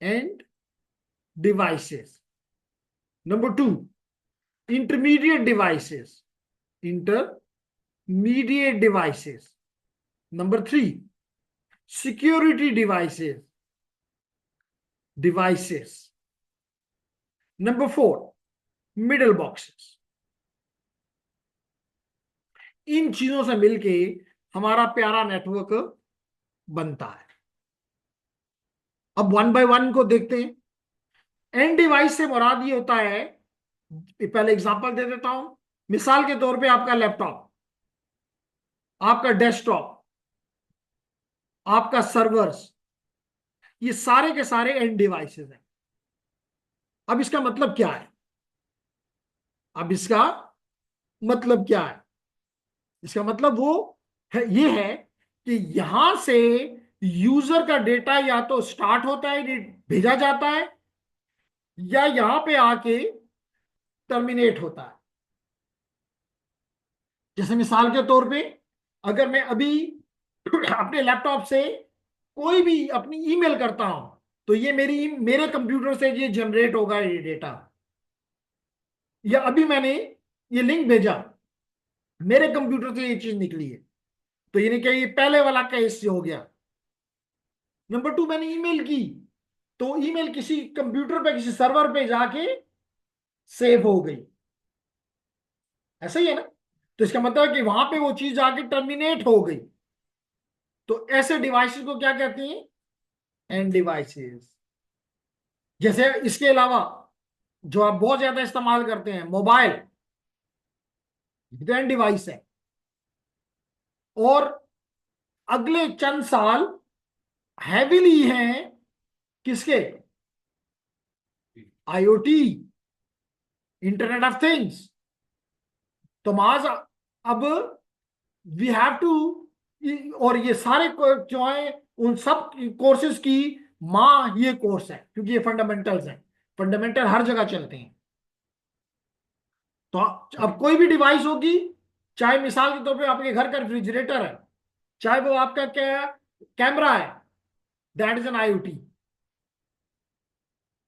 End devices. Number 2 intermediate devices. Intermediate devices. Number 3 security devices. Devices. Number 4 middle boxes. इन चीजों से मिलके हमारा प्यारा नेटवर्क बनता है। अब 1 बाय 1 को देखते हैं। एंड डिवाइस से मुराद ये होता है, पहले एग्जांपल दे देता हूं। मिसाल के तौर पे आपका लैपटॉप, आपका डेस्कटॉप, आपका सर्वर्स, ये सारे के सारे एंड डिवाइसेस हैं। अब इसका मतलब क्या है? अब इसका मतलब क्या है? इसका मतलब वो है, ये है कि यहां से यूजर का डेटा या तो स्टार्ट होता है, भेजा जाता है, या यहां पे आके टर्मिनेट होता है। जैसे मिसाल के तौर पे अगर मैं अभी अपने लैपटॉप से कोई भी अपनी ईमेल करता हूं तो ये मेरे कंप्यूटर से ये जनरेट होगा ये डेटा। या अभी मैंने ये लिंक भेजा, मेरे कंप्यूटर से ये चीज निकली है, तो यानी कि ये पहले वाला केस हो गया। नंबर 2 मैंने ईमेल की, तो ईमेल किसी कंप्यूटर पे, किसी सर्वर पे जाके सेव हो गई। ऐसा ही है ना? तो इसका मतलब है कि वहां पे वो चीज जाके टर्मिनेट हो गई। तो ऐसे डिवाइसेस को क्या कहते हैं? End devices. जैसे इसके अलावा जो आप बहुत ज्यादा इस्तेमाल करते हैं, मोबाइल, एंड डिवाइस है। और अगले चंद साल हैविली हैं किसके? IoT, internet of things. तो माज अब वी हैव टू, और ये सारे जो है उन सब कोर्सेज की माँ ये कोर्स है, क्योंकि ये फंडामेंटल्स हैं। फंडामेंटल हर जगह चलते हैं। तो अब कोई भी डिवाइस होगी, चाहे मिसाल के तौर पे आपके घर का रेफ्रिजरेटर है, चाहे वो आपका क्या कैमरा है, दैट इज एन आईओटी।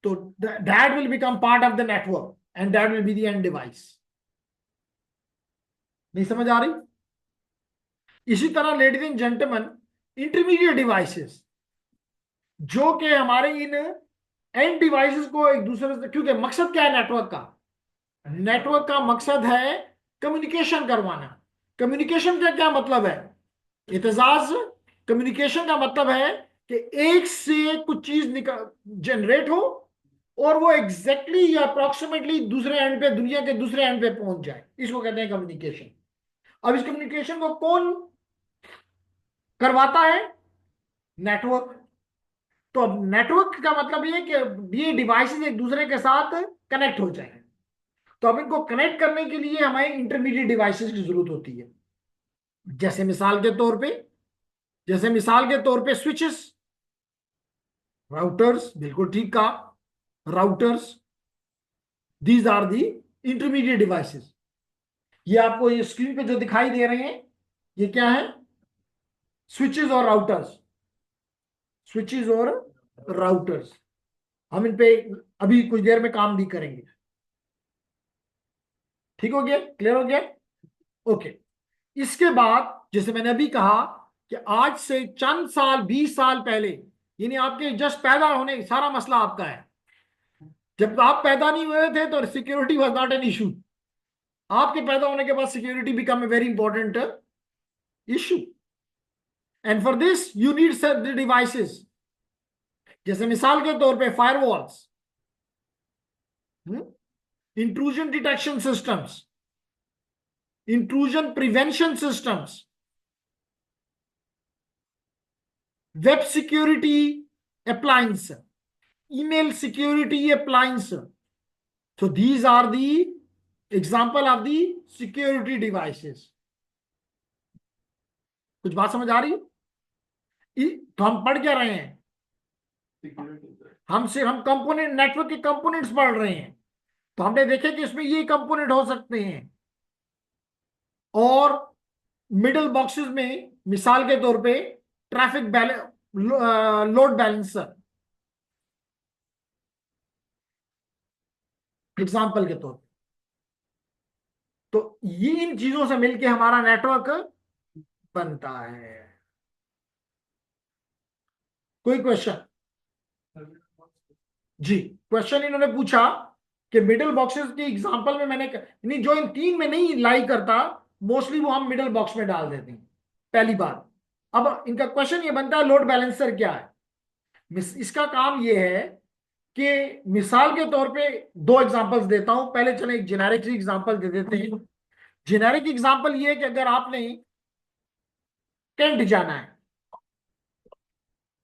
तो that will become part of the network and that will be the end device. नहीं समझ आ रही? इसी तरह ladies and gentleman, intermediate devices, जो कि हमारे इन एंड डिवाइसेस को एक दूसरे से, क्योंकि मकसद क्या है नेटवर्क का? नेटवर्क का मकसद है कम्युनिकेशन करवाना। कम्युनिकेशन का क्या मतलब है इत्तेजाज? कम्युनिकेशन का मतलब है कि एक से कुछ चीज जनरेट हो और वो एग्जैक्टली या अप्रोक्सीमेटली दूसरे एंड पे, दुनिया के दूसरे एंड पे पहुंच जाए। इसको कहते हैं कम्युनिकेशन। अब इस कम्युनिकेशन को कौन करवाता है? नेटवर्क। तो अब नेटवर्क का मतलब ये कि ये डिवाइसेस एक दूसरे के साथ कनेक्ट हो जाए। तो अब इनको कनेक्ट करने के लिए हमें इंटरमीडिएट डिवाइसेस की जरूरत होती है। जैसे मिसाल के तौर पे, स्विचेस, राउटर्स, बिल्कुल ठीक कहा, routers, these are the intermediate devices. ये आपको ये स्क्रीन पे जो दिखाई दे रहे हैं, ये क्या है? स्विचेस और राउटर्स। स्विचेस और राउटर्स, हम इन पे अभी कुछ देर में काम भी करेंगे। ठीक हो गया? क्लियर हो गया? ओके। इसके बाद जैसे मैंने अभी कहा कि आज से चंद साल, 20 साल पहले, यानी आपके जस्ट पैदा होने, सारा मसला आपका है। जब आप पैदा नहीं हुए थे तो security was not an issue. आपके पैदा होने के बाद security become a very important issue. And for this you need certain devices. जैसे मिसाल के तौर पे firewalls, intrusion detection systems, intrusion prevention systems, web security appliance, email security appliance. So these are the example of the security devices. कुछ बात समझ आ रही है? तो हम पढ़ क्या रहे हैं? हम कंपोनेंट, नेटवर्क के कंपोनेंट्स पढ़ रहे हैं। तो हमने देखे कि इसमें ये कंपोनेंट हो सकते हैं। और मिडल बॉक्सेस में मिसाल के तौर पे ट्रैफिक लोड बैलेंसर, एग्जाम्पल के तौर पे। तो ये इन चीजों से मिलके हमारा नेटवर्क बनता है। कोई क्वेश्चन? जी, क्वेश्चन इन्होंने पूछा कि मिडिल बॉक्सेस की एग्जांपल में मैंने नहीं, जो इन तीन में नहीं लाई करता, मोस्टली वो हम मिडिल बॉक्स में डाल देते हैं। पहली बात। अब इनका क्वेश्चन ये बनता है, लोड बैलेंसर क्या है? इसका काम ये है कि मिसाल के तौर पे दो एग्जांपल्स देता हूं। पहले चले एक जेनेरिक एग्जांपल दे देते हैं। जेनेरिक एग्जांपल ये है कि अगर आपने कैंट जाना है,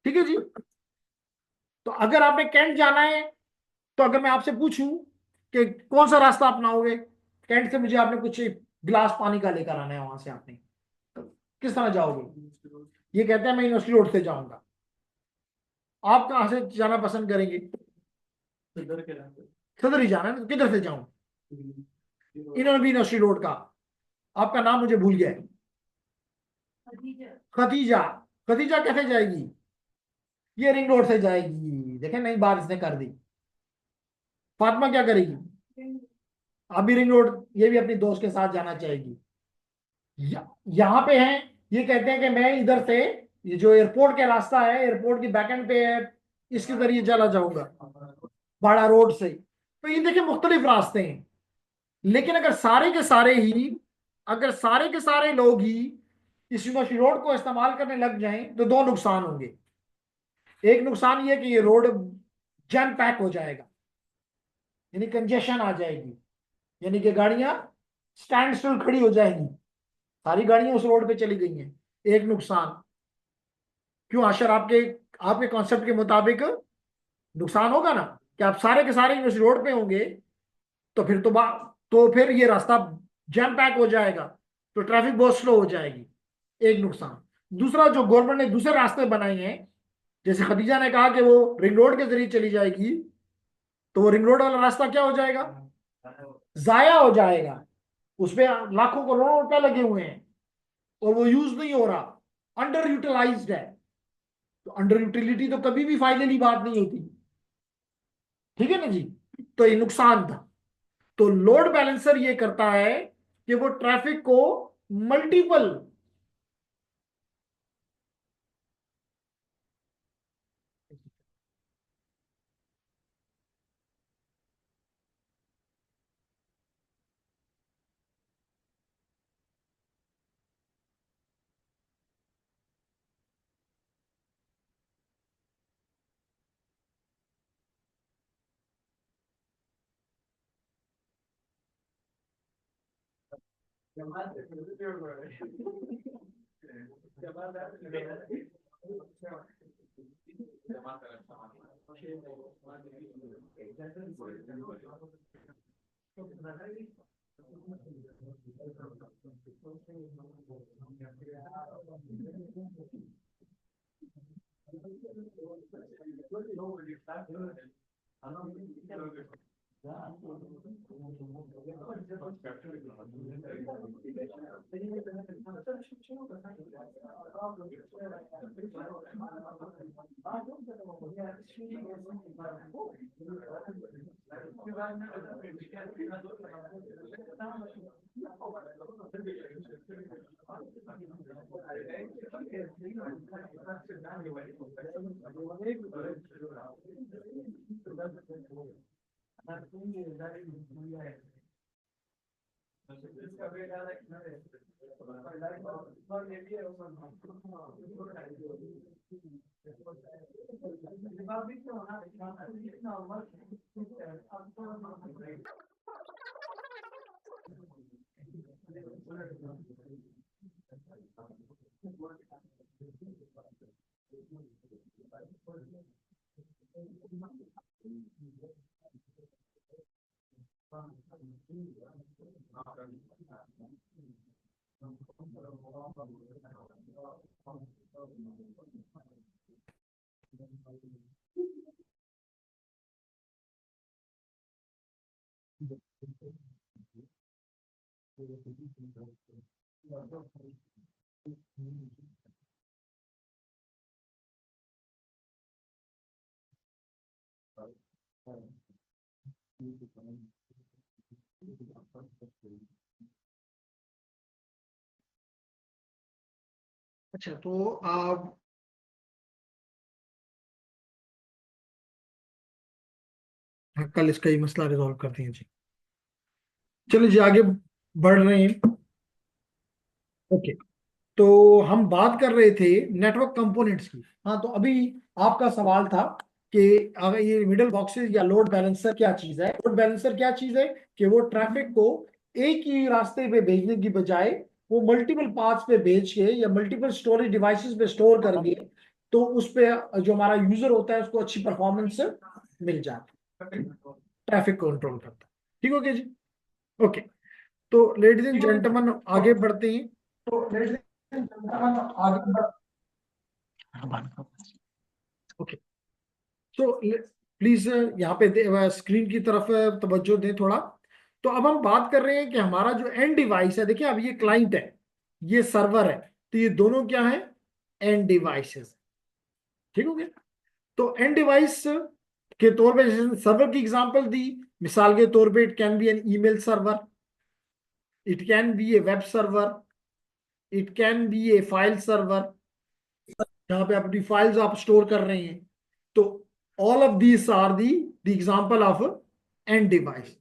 ठीक है जी, तो अगर आपने कैंट जाना है, तो अगर मैं आपसे पूछूं कि कौन सा रास्ता अपनाओगे, कैंट से मुझे आपने कुछ गिलास पानी का लेकर आना है, वहां से आपने, तो किस तरह जाओगे? ये कहते हैं मैं यूनिवर्सिटी रोड से जाऊंगा। आप कहां से जाना पसंद करेंगे? सदर ही जाना है, तो किधर से जाऊं? इन्होंने भी यूनिवर्सिटी रोड का, आपका नाम मुझे भूल गया है। खतीजा। खतीजा कैसे जाएगी? ये रिंग रोड से जाएगी। देखें, नई बात इसने कर दी। फातिमा क्या करेगी? अभी रिंग रोड, ये भी अपनी दोस्त के साथ जाना चाहेगी। यहाँ पे है, ये कहते हैं कि मैं इधर से, ये जो एयरपोर्ट का रास्ता है, एयरपोर्ट की बैकएंड पे है, इसके जरिए चला जाऊंगा बाड़ा रोड से। तो ये देखिए मुख्तलिफ रास्ते हैं। लेकिन अगर सारे के सारे लोग ही इस यूनिवर्सिटी रोड को इस्तेमाल करने लग जाएं, तो दो नुकसान होंगे। एक नुकसान ये कि ये रोड जैम पैक हो जाएगा, यानी कंजेशन आ जाएगी, यानी कि गाड़ियां स्टैंड स्टिल खड़ी हो जाएंगी। सारी गाड़ियां उस रोड पे चली गई हैं। एक नुकसान। क्यों आशर, आपके आपके कॉन्सेप्ट के मुताबिक नुकसान होगा ना कि आप सारे के सारे इस रोड पे होंगे, तो फिर तो फिर ये रास्ता जैम पैक हो जाएगा, तो ट्रैफिक बहुत स्लो हो जाएगी। एक नुकसान। दूसरा, जो गवर्नमेंट ने दूसरे रास्ते बनाए हैं, जैसे खदीजा ने कहा कि वो रिंग रोड के जरिए चली जाएगी, तो वो रिंग रोड वाला रास्ता क्या हो जाएगा, जाया हो जाएगा। उसपे लाखों करोड़ों रुपए लगे हुए हैं और वो यूज नहीं हो रहा, अंडर यूटिलाइज्ड है। तो अंडर यूटिलिटी तो कभी भी फायदे की बात नहीं होती, ठीक है ना जी। तो ये नुकसान था। तो लोड बैलेंसर ये करता है कि वो ट्रैफिक को मल्टीपल, अच्छा तो आप कल इसका ही मसला रिजॉल्व करते हैं जी। चलिए जी, आगे बढ़ रहे हैं। ओके। तो हम बात कर रहे थे नेटवर्क कंपोनेंट्स की। हाँ, तो अभी आपका सवाल था कि अगर ये मिडल बॉक्सेस या लोड बैलेंसर क्या चीज है। लोड बैलेंसर क्या चीज है कि वो ट्रैफिक को एक ही रास्ते पे भेजने की बजाय वो मल्टीपल पाथ्स पे भेज के या मल्टीपल स्टोरेज डिवाइसेस पे स्टोर करके, तो उस पे जो हमारा यूजर होता है उसको अच्छी परफॉर्मेंस मिल जाती है, ट्रैफक कंट्रोल करता है। ठीक हो गया जी। ओके। तो लेडीज एंड जेंटलमैन आगे बढ़ते हैं। तो लेडीज एंड जेंटलमैन आगे बढ़ ओके। तो प्लीज यहाँ पे स्क्रीन की तरफ तवज्जो दें थोड़ा। तो अब हम बात कर रहे हैं कि हमारा जो एंड डिवाइस है, देखिए अब ये क्लाइंट है, ये सर्वर है, तो ये दोनों क्या है, एंड डिवाइसेस। ठीक हो गया। तो एंड डिवाइस के तौर पे जैसे सर्वर की एग्जांपल दी, मिसाल के तौर पे it can be an email server, it can be a web server, it can be a file server, जहां पे अपनी फाइल्स आप स्टोर कर रहे हैं। तो all of these are the example of end device.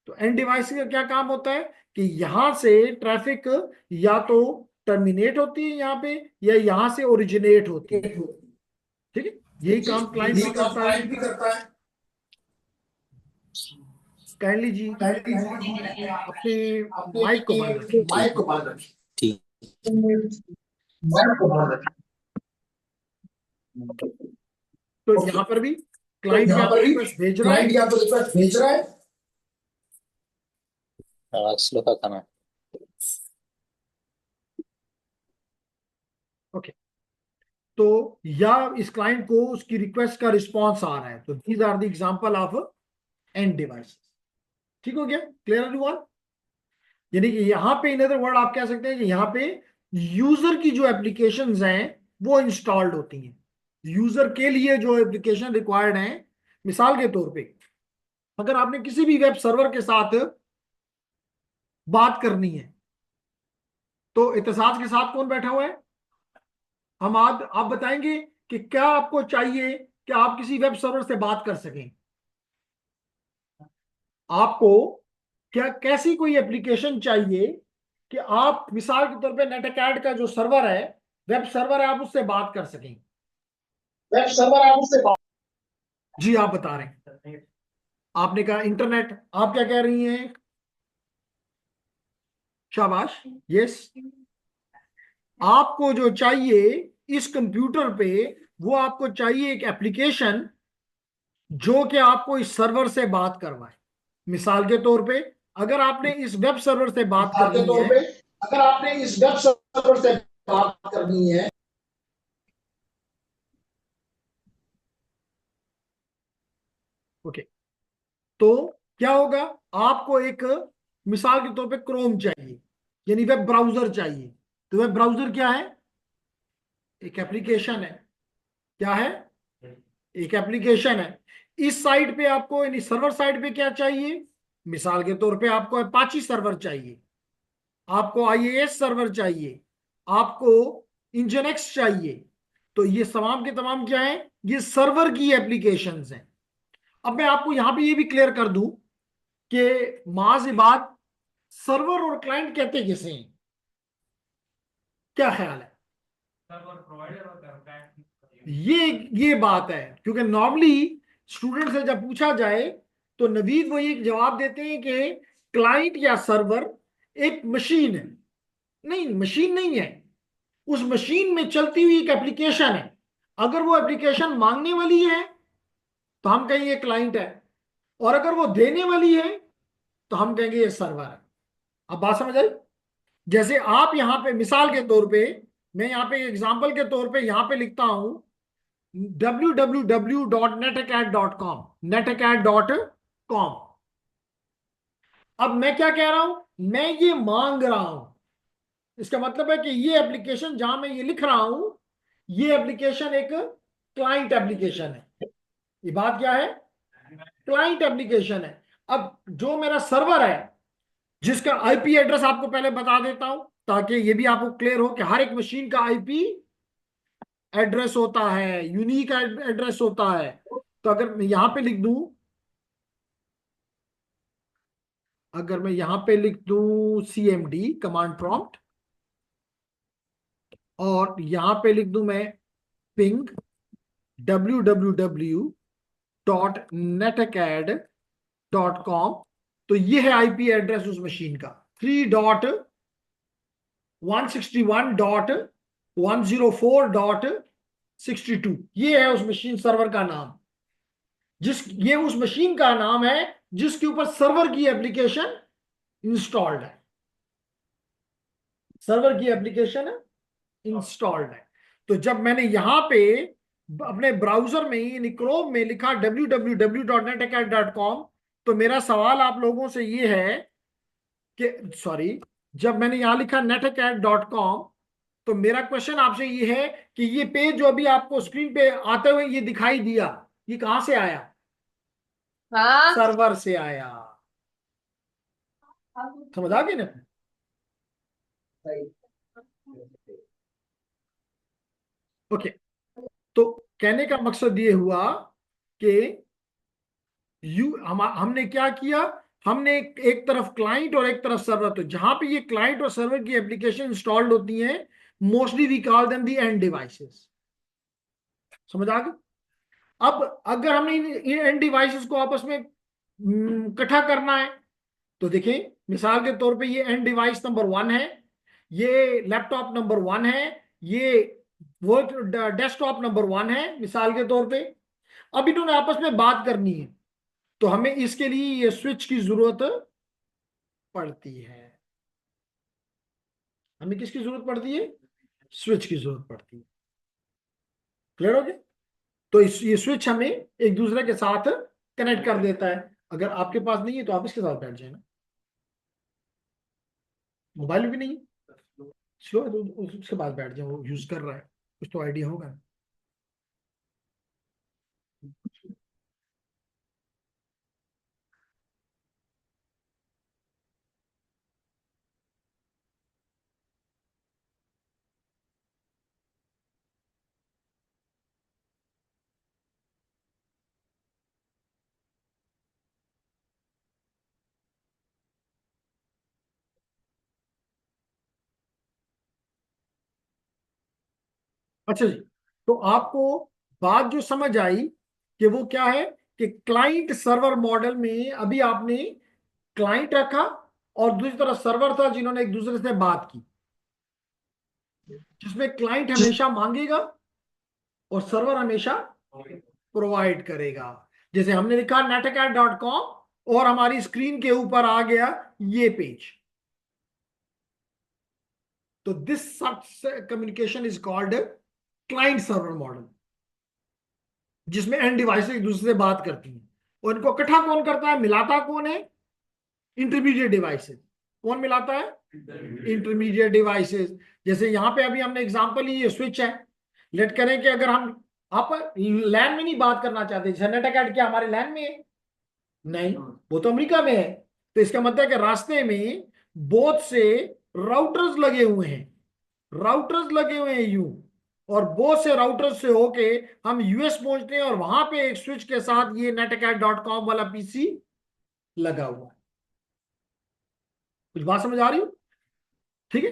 तो एंड डिवाइस का क्या काम होता है कि यहां से ट्रैफिक या तो टर्मिनेट होती है यहाँ पे, या यहां से ओरिजिनेट होती है। ठीक है, यही काम क्लाइंट भी करता है। काइंडली जी अपने माइक को बंद रखें। माइक को बंद रखें। ठीक। माइक को बंद रखें। तो यहाँ पर भी क्लाइंट या तो रिक्वेस्ट भेज रहा है, स्लो का खाना। ओके, तो या इस क्लाइंट को उसकी रिक्वेस्ट का रिस्पॉन्स आ रहा है। तो these are the example of end device. ठीक हो गया, क्लियर हुआ? यानी कि यहां पे इन अदर वर्ड आप कह सकते हैं कि यहाँ पे यूजर की जो एप्लीकेशंस हैं वो इंस्टॉल्ड होती हैं। यूजर के लिए जो एप्लीकेशन रिक्वायर्ड हैं, मिसाल के तौर पे अगर आपने किसी भी वेब सर्वर के साथ बात करनी है, तो इत्तेसाज के साथ कौन बैठा हुआ है? हम आज आप बताएंगे कि क्या आपको चाहिए कि आप किसी वेब सर्वर से बात कर सकें। आपको क्या कैसी कोई एप्लीकेशन चाहिए कि आप मिसाल के तौर पे नेटअकैड का जो सर्वर है, वेब सर्वर है, आप उससे बात कर सकें। वेब सर्वर आप उससे बात, जी आप बता रहे हैं, आपने कहा इंटरनेट, आप क्या कह रही हैं? शाबाश, यस। आपको जो चाहिए इस कंप्यूटर पे, वो आपको चाहिए एक एप्लीकेशन जो कि आपको इस सर्वर से बात करवाए। मिसाल के तौर पे अगर आपने इस वेब सर्वर से बात करनी है, अगर आपने इस वेब सर्वर से बात करनी है, ओके, तो क्या होगा? आपको एक मिसाल के तौर पे क्रोम चाहिए, यानी वेब ब्राउजर चाहिए। तो वेब ब्राउजर क्या है? एक एप्लीकेशन है। क्या है? एक एप्लीकेशन है। इस साइड पे आपको, यानी सर्वर साइड पे क्या चाहिए? मिसाल के तौर पे आपको अपाची सर्वर चाहिए, आपको आईएएस सर्वर चाहिए, आपको इंजनएक्स चाहिए। तो ये तमाम के तमाम क्या है? ये सर्वर की एप्लीकेशंस हैं। अब मैं आपको यहां पे ये भी क्लियर कर दूं कि माज बात सर्वर और क्लाइंट कहते किसे हैं? क्या ख्याल है? सर्वर प्रोवाइडर होता है, क्लाइंट, ये बात है। क्योंकि नॉर्मली स्टूडेंट से जब पूछा जाए तो नवीद वो ये जवाब देते हैं कि क्लाइंट या सर्वर एक मशीन है। नहीं, मशीन नहीं है, उस मशीन में चलती हुई एक एप्लीकेशन है। अगर वो एप्लीकेशन मांगने वाली है तो हम कहेंगे ये क्लाइंट है, और अगर वो देने वाली है तो हम कहेंगे ये सर्वर है। अब बात समझ आई? जैसे आप यहां पे मिसाल के तौर पे, मैं यहां पे एग्जांपल के तौर पे यहां पे लिखता हूं www.netacad.com, netacad.com। अब मैं क्या कह रहा हूं? मैं ये मांग रहा हूं। इसका मतलब है कि ये एप्लीकेशन जहां मैं ये लिख रहा हूं, ये एप्लीकेशन एक क्लाइंट एप्लीकेशन है। ये बात क्या है? क्लाइंट एप्लीकेशन है। अब जो मेरा सर्वर है, जिसका आईपी एड्रेस आपको पहले बता देता हूं ताकि ये भी आपको क्लियर हो कि हर एक मशीन का आईपी एड्रेस होता है, यूनिक एड्रेस होता है। तो अगर मैं यहां पे लिख दूं, अगर मैं यहां पे लिख दूं CMD कमांड प्रॉम्प्ट, और यहां पे लिख दूं मैं पिंग www.netacad.com, तो ये है आईपी एड्रेस उस मशीन का, 3.161.104.62। ये है उस मशीन सर्वर का नाम, ये उस मशीन का नाम है जिसके ऊपर सर्वर की एप्लीकेशन इंस्टॉल्ड है। सर्वर की एप्लीकेशन इंस्टॉल्ड है। तो जब मैंने यहां पे अपने ब्राउजर में यानी क्रोम में लिखा www.netacad.com, तो मेरा सवाल आप लोगों से ये है कि सॉरी, जब मैंने यहां लिखा netacad.com, तो मेरा क्वेश्चन आपसे ये है कि ये पेज जो अभी आपको स्क्रीन पे आते हुए ये दिखाई दिया, ये कहां से आया? हाँ। सर्वर से आया। समझ आ गई ना? ओके, तो कहने का मकसद ये हुआ कि हमने क्या किया? हमने एक तरफ क्लाइंट और एक तरफ सर्वर, तो जहां पे ये क्लाइंट और सर्वर की एप्लीकेशन इंस्टॉल्ड होती हैं, mostly we call them the end devices. समझ आ गई? अब अगर हमने इन एंड डिवाइसेस को आपस में इकट्ठा करना है, तो देखिए मिसाल के तौर पे ये एंड डिवाइस नंबर 1 है, ये लैपटॉप नंबर 1 है, ये वो डेस्कटॉप नंबर 1 है मिसाल के तौर पे। अब इन्होंने आपस में बात करनी है, तो हमें इसके लिए ये स्विच की जरूरत पड़ती है। हमें किसकी जरूरत पड़ती है? स्विच की जरूरत पड़ती है। क्लियर हो गया? तो ये स्विच हमें एक दूसरे के साथ कनेक्ट कर देता है। अगर आपके पास नहीं है तो आप इसके साथ बैठ जाए ना। मोबाइल भी नहीं स्लो है तो उसके पास बैठ जाए, वो यूज कर रहा है, कुछ तो आइडिया होगा। अच्छा जी, तो आपको बात जो समझ आई कि वो क्या है, कि क्लाइंट सर्वर मॉडल में अभी आपने क्लाइंट रखा और दूसरी तरफ सर्वर था जिन्होंने एक दूसरे से बात की, जिसमें क्लाइंट हमेशा मांगेगा और सर्वर हमेशा प्रोवाइड करेगा। जैसे हमने लिखा netacad.com और हमारी स्क्रीन के ऊपर आ गया ये पेज, तो this communication is called client server model, जिसमें एंड डिवाइस एक दूसरे से बात करती हैं। और इनको इकट्ठा कौन करता है, मिलाता कौन है? Intermediate devices. कौन मिलाता है? Intermediate devices. जैसे यहां पे अभी हमने एग्जांपल ली, ये स्विच है। लेट करें कि अगर हम आप लैन में नहीं बात करना चाहते, जनरेटर क्या हमारे लैन में है? नहीं, वो तो अमेरिका में है। तो इसका मतलब है कि रास्ते में बहुत से राउटर्स लगे हुए हैं, राउटर्स लगे हुए हैं यूं, और बहुत से राउटर्स से होके हम यूएस पहुंचते हैं, और वहां पे एक स्विच के साथ ये netacad.com वाला पीसी लगा हुआ है। कुछ बात समझ आ रही हो? ठीक है।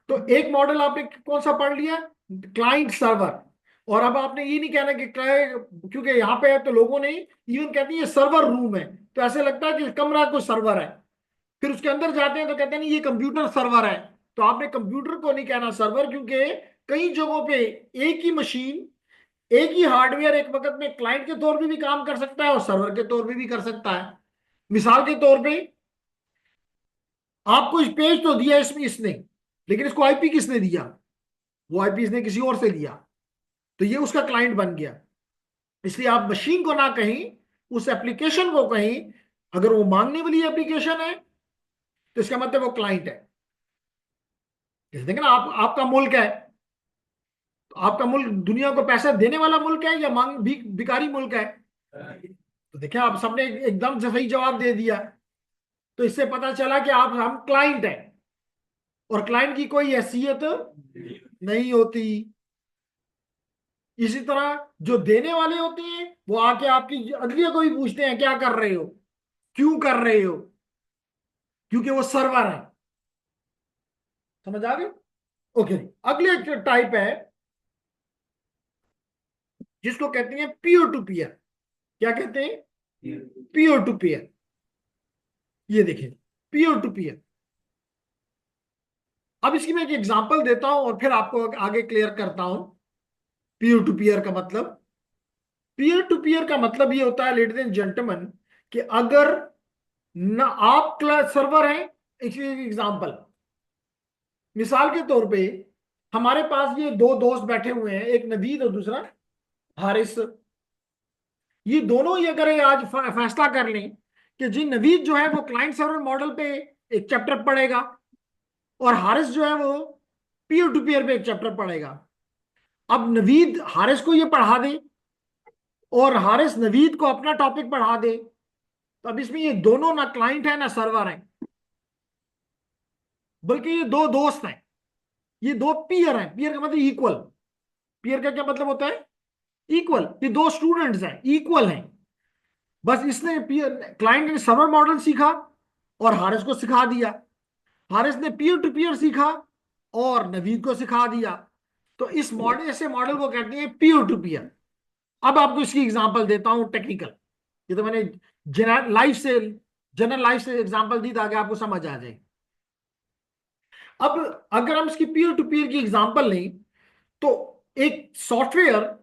तो एक मॉडल आपने कौन सा पढ़ लिया? Client server. और अब आपने ये नहीं कहना कि क्योंकि यहाँ पे है तो लोगों ने इवन कहते हैं ये सर्वर रूम है, तो ऐसे लगता है कि कमरा कोई सर्वर है। फिर उसके अंदर जाते हैं तो कहते हैं नहीं ये कंप्यूटर सर्वर है। तो आपने कंप्यूटर को नहीं कहना सर्वर, क्योंकि कई जगहों पे एक ही मशीन, एक ही हार्डवेयर एक वक्त में क्लाइंट के तौर पे भी काम कर सकता है और सर्वर के तौर पे भी कर सकता है। मिसाल के तौर पे आपको इस पेज तो दिया इसमें इसने, लेकिन इसको आईपी किसने दिया? वो आईपी इसने किसी और से दिया, तो ये उसका क्लाइंट बन गया। इसलिए आप मशीन को ना कहीं, उस एप्लीकेशन को कहीं। अगर वो मांगने वाली एप्लीकेशन है तो इसका मतलब वो क्लाइंट है। जैसे देखें ना, आपका मुल्क है, तो आपका मुल्क दुनिया को पैसा देने वाला मुल्क है या मांग भिखारी मुल्क है? तो देखिए आप सबने एकदम से सही जवाब दे दिया। तो इससे पता चला कि आप हम क्लाइंट हैं, और क्लाइंट की कोई हैसियत नहीं होती। इसी तरह जो देने वाले होते हैं वो आके आपकी अगली को भी पूछते हैं क्या कर रहे हो, क्यों कर रहे हो, क्योंकि वो सर्वर है। समझ आ गए? ओके। अगले टाइप है जिसको कहते हैं पीयर टू पीयर। क्या कहते हैं? Peer to peer. ये देखिए, पीयर टू पीयर। अब इसकी मैं एक एग्जांपल देता हूं और फिर आपको आगे क्लियर करता हूं। पीयर टू पीयर का मतलब, पीयर टू पीयर का मतलब ये होता है लेडीज एंड जेंटलमैन, कि अगर न आप सर्वर हैं, एग्जांपल मिसाल के तौर पे हमारे पास ये दो दोस्त बैठे हुए हैं, एक नवीद और दूसरा हारिस। ये दोनों ये करें आज फैसला कर लें कि जी नवीद जो है वो क्लाइंट सर्वर मॉडल पे एक चैप्टर पढ़ेगा, और हारिस जो है वो पीयर टू पीयर पे एक चैप्टर पढ़ेगा। अब नवीद हारिस को ये पढ़ा दे और हारिस नवीद को अपना टॉपिक पढ़ा दे, तो अब इसमें ये दोनों ना क्लाइंट है ना सर्वर है, बल्कि ये दो दोस्त हैं, ये दो पीयर हैं। पीयर का मतलब इक्वल। पीयर का क्या मतलब होता है? इक्वल। ये दो स्टूडेंट्स हैं, इक्वल हैं। बस इसने पीयर, क्लाइंट ने सर्वर मॉडल सीखा और हारिस को सिखा दिया, हारिस ने पीयर टू पीयर सीखा और नवीद को सिखा दिया। तो इस मॉडल, ऐसे मॉडल को कहते हैं पीयर टू पीयर। अब आपको इसकी एग्जांपल देता हूं टेक्निकल। ये तो मैंने जनरल लाइफ से एग्जांपल दी ताकि आपको समझ आ जाए। अब अगर हम इसकी पीयर टू पीयर की एग्जांपल लें, तो एक सॉफ्टवेयर,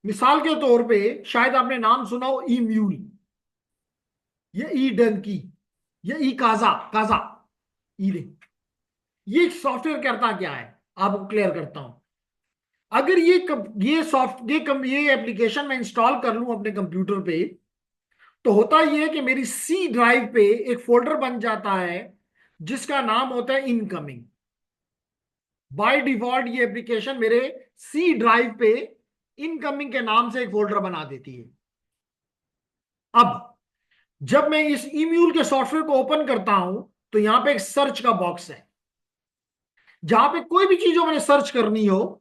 मिसाल के तौर पे शायद आपने नाम सुना हो ई म्यूल, या ई डंकी, या ई काजा काजा, ई नहीं। ये सॉफ्टवेयर करता क्या है, आपको क्लियर करता हूं। अगर ये एप्लीकेशन मैं इंस्टॉल कर लूं अपने कंप्यूटर पे, तो होता ये है कि मेरी सी ड्राइव पे एक फोल्डर बन जाता है जिसका नाम होता है इनकमिंग। बाय डिफॉल्ट ये एप्लीकेशन मेरे सी ड्राइव पे इनकमिंग के नाम से एक फोल्डर बना देती है। अब जब मैं इस ईम्यूल के सॉफ्टवेयर को ओपन करता हूं, तो यहां पे एक सर्च का बॉक्स है, जहां पे कोई भी चीज जो मैंने सर्च करनी हो,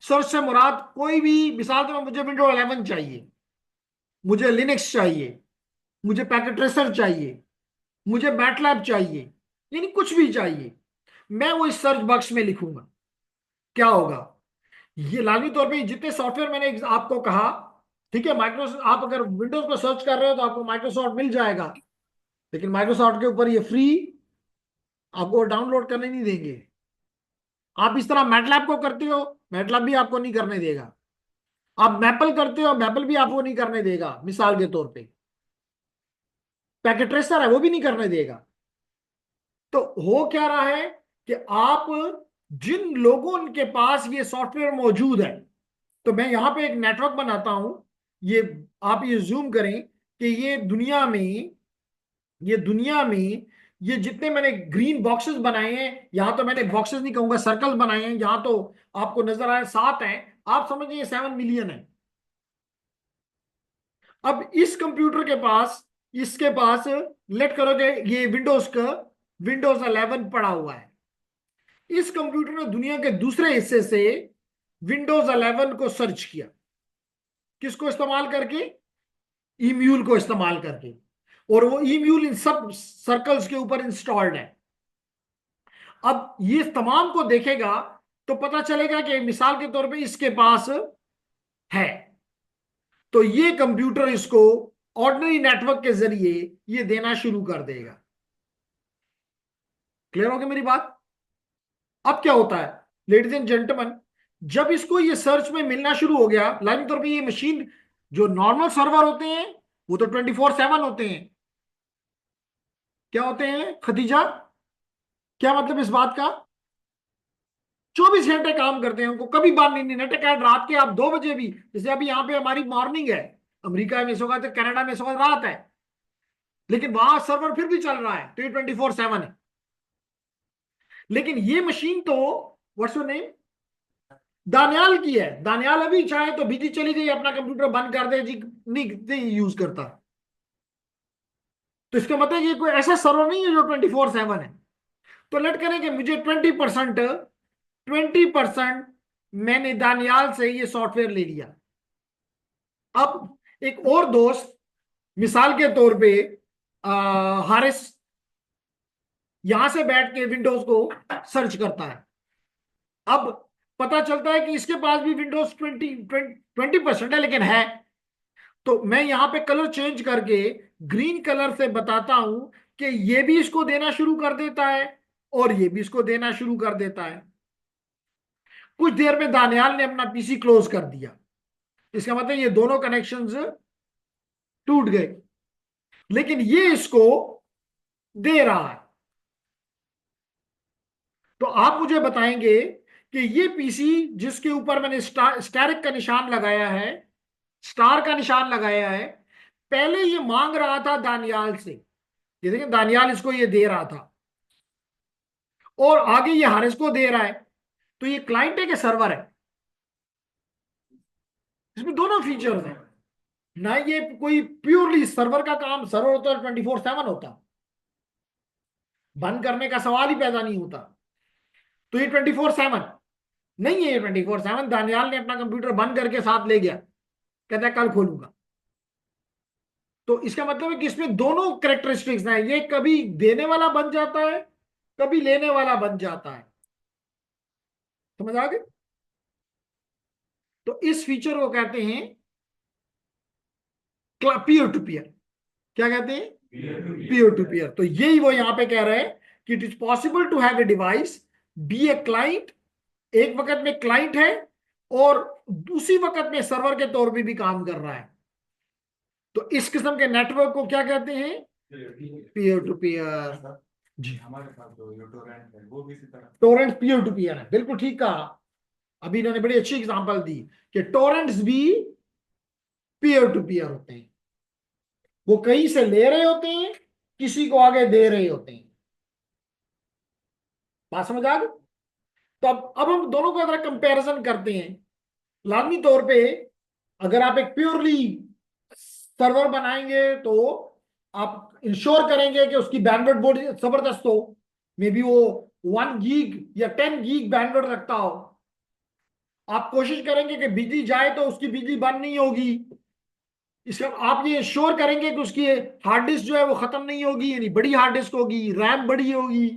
सर्च से मुराद कोई भी, मिसाल के मुझे विंडो 11 चाहिए, मुझे लिनक्स चाहिए, मुझे पैकेट ट्रेसर चाहिए, मुझे मैटलैब चाहिए, यानी कुछ भी चाहिए, मैं वो इस सर्च बॉक्स में लिखूंगा। क्या होगा, ये लाजमी तौर पे जितने सॉफ्टवेयर मैंने आपको कहा, ठीक है, माइक्रोसॉफ्ट, आप अगर विंडोज को सर्च कर रहे हो तो आपको माइक्रोसॉफ्ट मिल जाएगा, लेकिन माइक्रोसॉफ्ट के ऊपर ये फ्री आपको डाउनलोड करने नहीं देंगे। आप इस तरह मैटलैब को करते हो, मैटलैब भी आपको नहीं करने देगा। आप मैपल करते हो, मैपल भी आपको नहीं करने देगा, मिसाल के तौर पे पैकेट ट्रेसर है वो भी नहीं करने देगा। तो हो क्या रहा है कि आप, जिन लोगों के पास ये सॉफ्टवेयर मौजूद है, तो मैं यहां पे एक नेटवर्क बनाता हूं, ये आप ये जूम करें कि ये दुनिया में ये जितने मैंने ग्रीन बॉक्सेस बनाए हैं, यहां तो मैंने बॉक्सेस नहीं कहूंगा, सर्कल बनाए हैं, यहां तो आपको नजर आए 7 हैं, आप समझिए 7 मिलियन है। अब इस कंप्यूटर के पास, इसके पास लेट करो कि ये विंडोज 11 पड़ा हुआ है। इस कंप्यूटर ने दुनिया के दूसरे हिस्से से विंडोज 11 को सर्च किया, किसको इस्तेमाल करके, ईम्यूल को इस्तेमाल करके, और वो ईम्यूल इन सब सर्कल्स के ऊपर इंस्टॉल्ड है। अब ये तमाम को देखेगा तो पता चलेगा कि मिसाल के तौर पे इसके पास है, तो ये कंप्यूटर इसको ऑर्डिनरी नेटवर्क के जरिए ये देना शुरू कर देगा। क्लियर हो गया मेरी बात। अब क्या होता है लेडीज एंड जेंटलमैन, जब इसको ये सर्च में मिलना शुरू हो गया, लाइन तौर पे ये मशीन, जो नॉर्मल सर्वर होते हैं वो तो 24/7 होते हैं। क्या होते हैं खदीजा, क्या मतलब इस बात का, 24 घंटे काम करते हैं, उनको कभी बात नहीं, नेट कैट रात के आप 2 बजे भी, जैसे अभी यहाँ पे हमारी मॉर्निंग है, अमेरिका में इस वक्त, कनाडा में इस वक्त रात है, लेकिन वहां सर्वर फिर भी चल रहा है, तो ये 24/7 है। लेकिन ये मशीन तो, व्हाट्स योर नेम, दानियाल की है। दानियाल अभी चाहे तो बिजी चली गई, अपना कंप्यूटर बंद कर दे जी, नहीं यूज करता, तो इसका मतलब ये कोई ऐसा सर्वर नहीं है जो 24/7 है। तो लेट करें कि मुझे 20% मैंने दानियाल से ये सॉफ्टवेयर ले लिया। अब एक और दोस्त, मिसाल के तौर पे हारिस, यहां से बैठ के विंडोज को सर्च करता है। अब पता चलता है कि इसके पास भी विंडोज 20% है, लेकिन है, तो मैं यहां पे कलर चेंज करके ग्रीन कलर से बताता हूं कि ये भी इसको देना शुरू कर देता है और ये भी इसको देना शुरू कर देता है। कुछ देर में दानियाल ने अपना पीसी क्लोज कर दिया, इसका मतलब ये दोनों कनेक्शंस टूट गए, लेकिन ये इसको दे रहा है। तो आप मुझे बताएंगे कि ये पीसी जिसके ऊपर मैंने स्टैरिक का निशान लगाया है, स्टार का निशान लगाया है, पहले ये मांग रहा था दानियाल से, ये देखिए दानियाल इसको ये दे रहा था, और आगे ये हारिस को दे रहा है। तो ये क्लाइंट है कि सर्वर है, इसमें दोनों फीचर्स हैं ना। ये कोई प्योरली सर्वर का काम, सर्वर होता है 24/7 होता, बंद करने का सवाल ही पैदा नहीं होता। तो ये 24/7 नहीं है, ये 24/7 दानियाल ने अपना कंप्यूटर बंद करके साथ ले गया, कहता है कल खोलूंगा। तो इसका मतलब है कि इसमें दोनों कैरेक्टरिस्टिक्स हैं, ये कभी देने वाला बन जाता है, कभी लेने वाला बन जाता है। समझ आ गए। तो इस फीचर को कहते हैं पीयर टू पीयर। क्या कहते हैं, पीयर टू पीयर। तो यही वो यहां पे कह रहे हैं कि it is possible to have a device be a client, एक वक्त में क्लाइंट है और उसी वक्त में सर्वर के तौर पे भी काम कर रहा है। तो इस किस्म के नेटवर्क को क्या कहते हैं? Peer to peer. जी, हमारे पास जो टोरेंट है वो भी इसी तरह। टोरेंट पीयर टू पीयर है, बिल्कुल ठीक कहा। अभी इन्होंने बड़ी अच्छी एग्जांपल दी कि टोरेंट्स भी पीयर टू पीयर होते हैं। वो कहीं से ले रहे होते हैं, किसी को आगे दे रहे होते हैं। बात समझ आ गई? तो अब हम दोनों को अगर कंपैरिजन करते हैं, लाजमी तौर पे अगर आप एक प्योरली सर्वर बनाएंगे तो आप इंश्योर करेंगे कि उसकी बैंडविड्थ बहुत जबरदस्त हो। मे बी वो 1 गीग या 10 गीग बैंडविड्थ रखता हो। आप कोशिश करेंगे कि बिजली जाए तो उसकी बिजली बंद नहीं होगी। इसका आप ये इंश्योर करेंगे कि उसकी हार्ड डिस्क जो है वो खत्म नहीं होगी, यानी बड़ी हार्ड डिस्क होगी, रैम बड़ी होगी।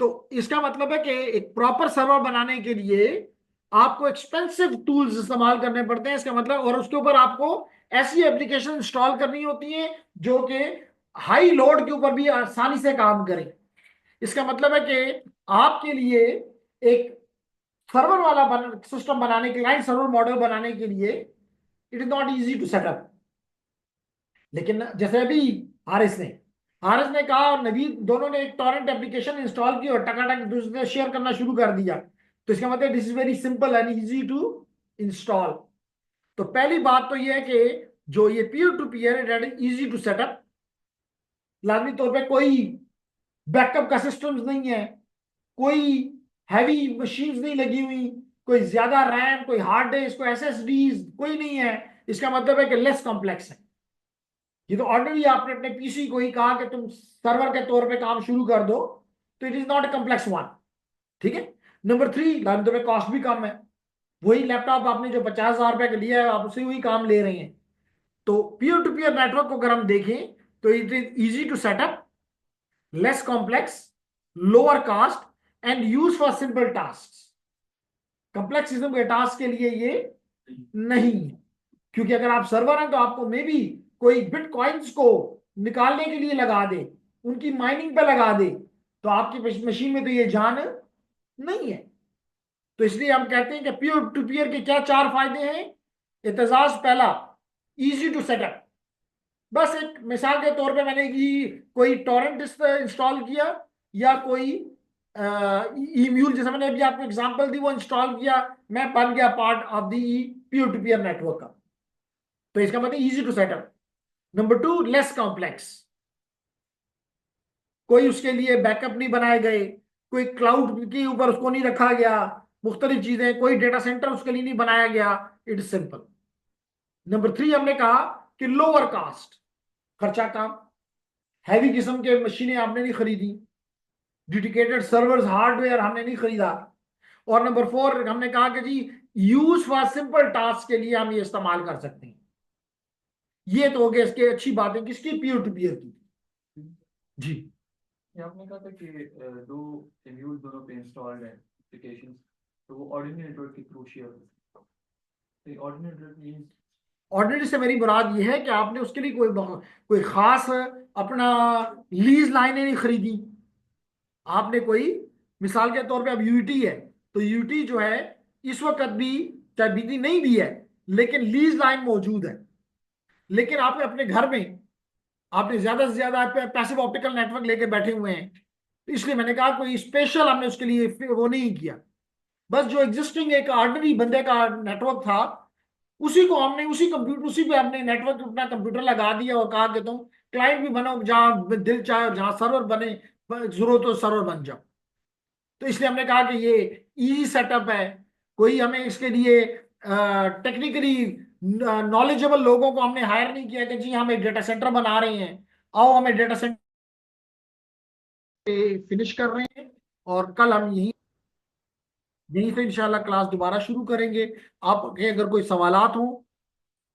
तो इसका मतलब है कि एक प्रॉपर सर्वर बनाने के लिए आपको एक्सपेंसिव टूल्स इस्तेमाल करने पड़ते हैं। इसका मतलब, और उसके ऊपर आपको ऐसी एप्लीकेशन इंस्टॉल करनी होती है जो कि हाई लोड के ऊपर भी आसानी से काम करें। इसका मतलब है कि आपके लिए एक सर्वर वाला सिस्टम बनाने के, क्लाइंट सर्वर मॉडल बनाने के लिए it is not easy to setup. लेकिन जैसे अभी हारिस ने कहा और नवीद, दोनों ने एक टॉरेंट एप्लीकेशन इंस्टॉल की और टकाटक दूसरे से शेयर करना शुरू कर दिया। तो इसका मतलब this is very simple and easy to install. तो पहली बात तो यह है कि जो ये पीयर टू पीयर है, इजी टू सेटअप। लाजमी तौर पे कोई बैकअप का सिस्टम नहीं है, कोई हैवी मशीन्स नहीं लगी हुई, कोई ज्यादा रैम, कोई हार्ड डिस्क, कोई एसएसडीज कोई नहीं है। इसका मतलब है कि लेस कॉम्प्लेक्स है। ये तो ऑलरेडी आपने अपने पीसी को ही कहा कि तुम सर्वर के तौर पे काम शुरू कर दो, तो it is not a complex one. ठीक है। नंबर 3, लाइन में कॉस्ट भी कम है। वही लैपटॉप आपने जो 50,000 रुपए का लिया है, आप उसे वही काम ले रहे हैं। तो पीयर टू पीयर नेटवर्क को अगर हम देखें तो it is easy to setup, less complex, lower cost and use for simple task. Complex किस्म के टास्क के लिए ये नहीं है, क्योंकि अगर आप सर्वर हैं तो आपको मे बी कोई बिटकॉइंस को निकालने के लिए लगा दे, उनकी माइनिंग पे लगा दे, तो आपकी मशीन में तो ये जान नहीं है। तो इसलिए हम कहते हैं कि पीयर टू पीयर के क्या 4 फायदे हैं। एतजाज पहला, इजी टू सेटअप। बस एक मिसाल के तौर पे मैंने कोई टॉरेंट इंस्टॉल किया या कोई ईम्यूल, जैसे मैंने अभी आपको एग्जांपल दी, वो इंस्टॉल किया, मैं बन गया part of the peer to peer network का। तो इसका मतलब easy to setup. Number 2, less complex. कोई उसके लिए बैकअप नहीं बनाए गए, कोई क्लाउड के ऊपर उसको नहीं रखा गया, मुख्तलिफ चीजें, कोई डेटा सेंटर उसके लिए नहीं बनाया गया। It is simple. नंबर 3, हमने कहा कि लोअर कॉस्ट, खर्चा कम, हैवी किस्म के मशीनें आपने नहीं खरीदी, डेडिकेटेड सर्वर्स हार्डवेयर हमने नहीं खरीदा। और नंबर 4, हमने कहा कि जी यूज फॉर सिंपल टास्क के लिए हम ये इस्तेमाल कर सकते हैं। ये तो हो गया इसके अच्छी बातें किसकी, पीयर टू पीयर की। जी, ये आपने कहा था कि दो इम्यूल दोनों पे इंस्टॉल्ड है एप्लीकेशंस, तो वो ऑर्डिनरी नेटवर्क के थ्रू शेयर होते हैं। ऑर्डिनरी नेटवर्क मींस, ऑर्डिनरी से मेरी मुराद ये है कि आपने उसके लिए कोई खास अपना लीज लाइनें नहीं खरीदी। आपने कोई, मिसाल के तौर पे अब यूटी है, तो यूटी जो है इस वक्त भी चाहे बिजली नहीं भी है लेकिन लीज लाइन मौजूद है। लेकिन आपने अपने घर में आपने ज्यादा से ज्यादा पैसिव ऑप्टिकल नेटवर्क लेके बैठे हुए हैं, तो इसलिए मैंने कहा कोई स्पेशल हमने उसके लिए वो नहीं किया। बस जो एग्जिस्टिंग एक ऑर्डिनरी बंदे का नेटवर्क था, उसी को हमने, उसी पे हमने नेटवर्क अपना कंप्यूटर लगा दिया और कहा कि तुम क्लाइंट भी बनो, जहां दिल चाहे और जहां सर्वर बने, जरूरत हो सर्वर बन जाओ। तो इसलिए हमने कहा कि ये इजी सेटअप है। कोई हमें इसके लिए टेक्निकली नॉलेजेबल लोगों को हमने हायर नहीं किया कि जी हम एक डेटा सेंटर बना रहे हैं, आओ हमें डेटा सेंटर फिनिश कर रहे हैं और कल हम यहीं से इंशाल्लाह क्लास दोबारा शुरू करेंगे। आपके अगर कोई सवालात हो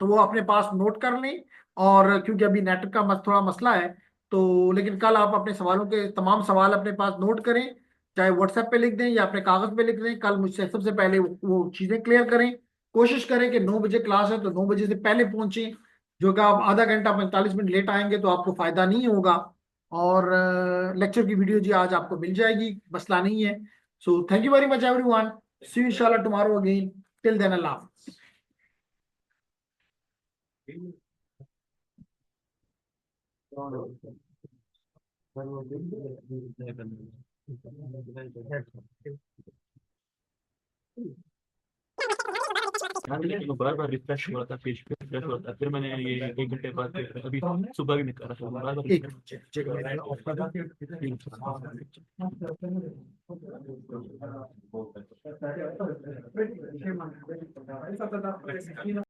तो वो अपने पास नोट कर लें, और क्योंकि अभी नेट का थोड़ा मसला है, तो लेकिन कल आप अपने सवालों के तमाम सवाल अपने पास नोट करें, चाहे व्हाट्सएप पे लिख दें या अपने कागज पे लिख दें। कल मुझसे सबसे पहले वो चीज़ें क्लियर करें। कोशिश करें कि 9 बजे क्लास है तो 9 बजे से पहले पहुंचें। जो कि आप आधा घंटा 45 मिनट लेट आएंगे तो आपको फायदा नहीं होगा। और लेक्चर की वीडियो जी आज आपको मिल जाएगी, मसला नहीं है। So thank you very much everyone, see you इंशाल्लाह टुमारो अगेन। टिल देन अल्लाह हाफिज़। बार बार रिफ्रेश हो रहा था, पेज पे रिफ्रेश हो रहा था, फिर मैंने ये 1 घंटे बाद अभी सुबह भी मैं कर रहा था, बार बार एक चेक मैं ऑफ कर दूं।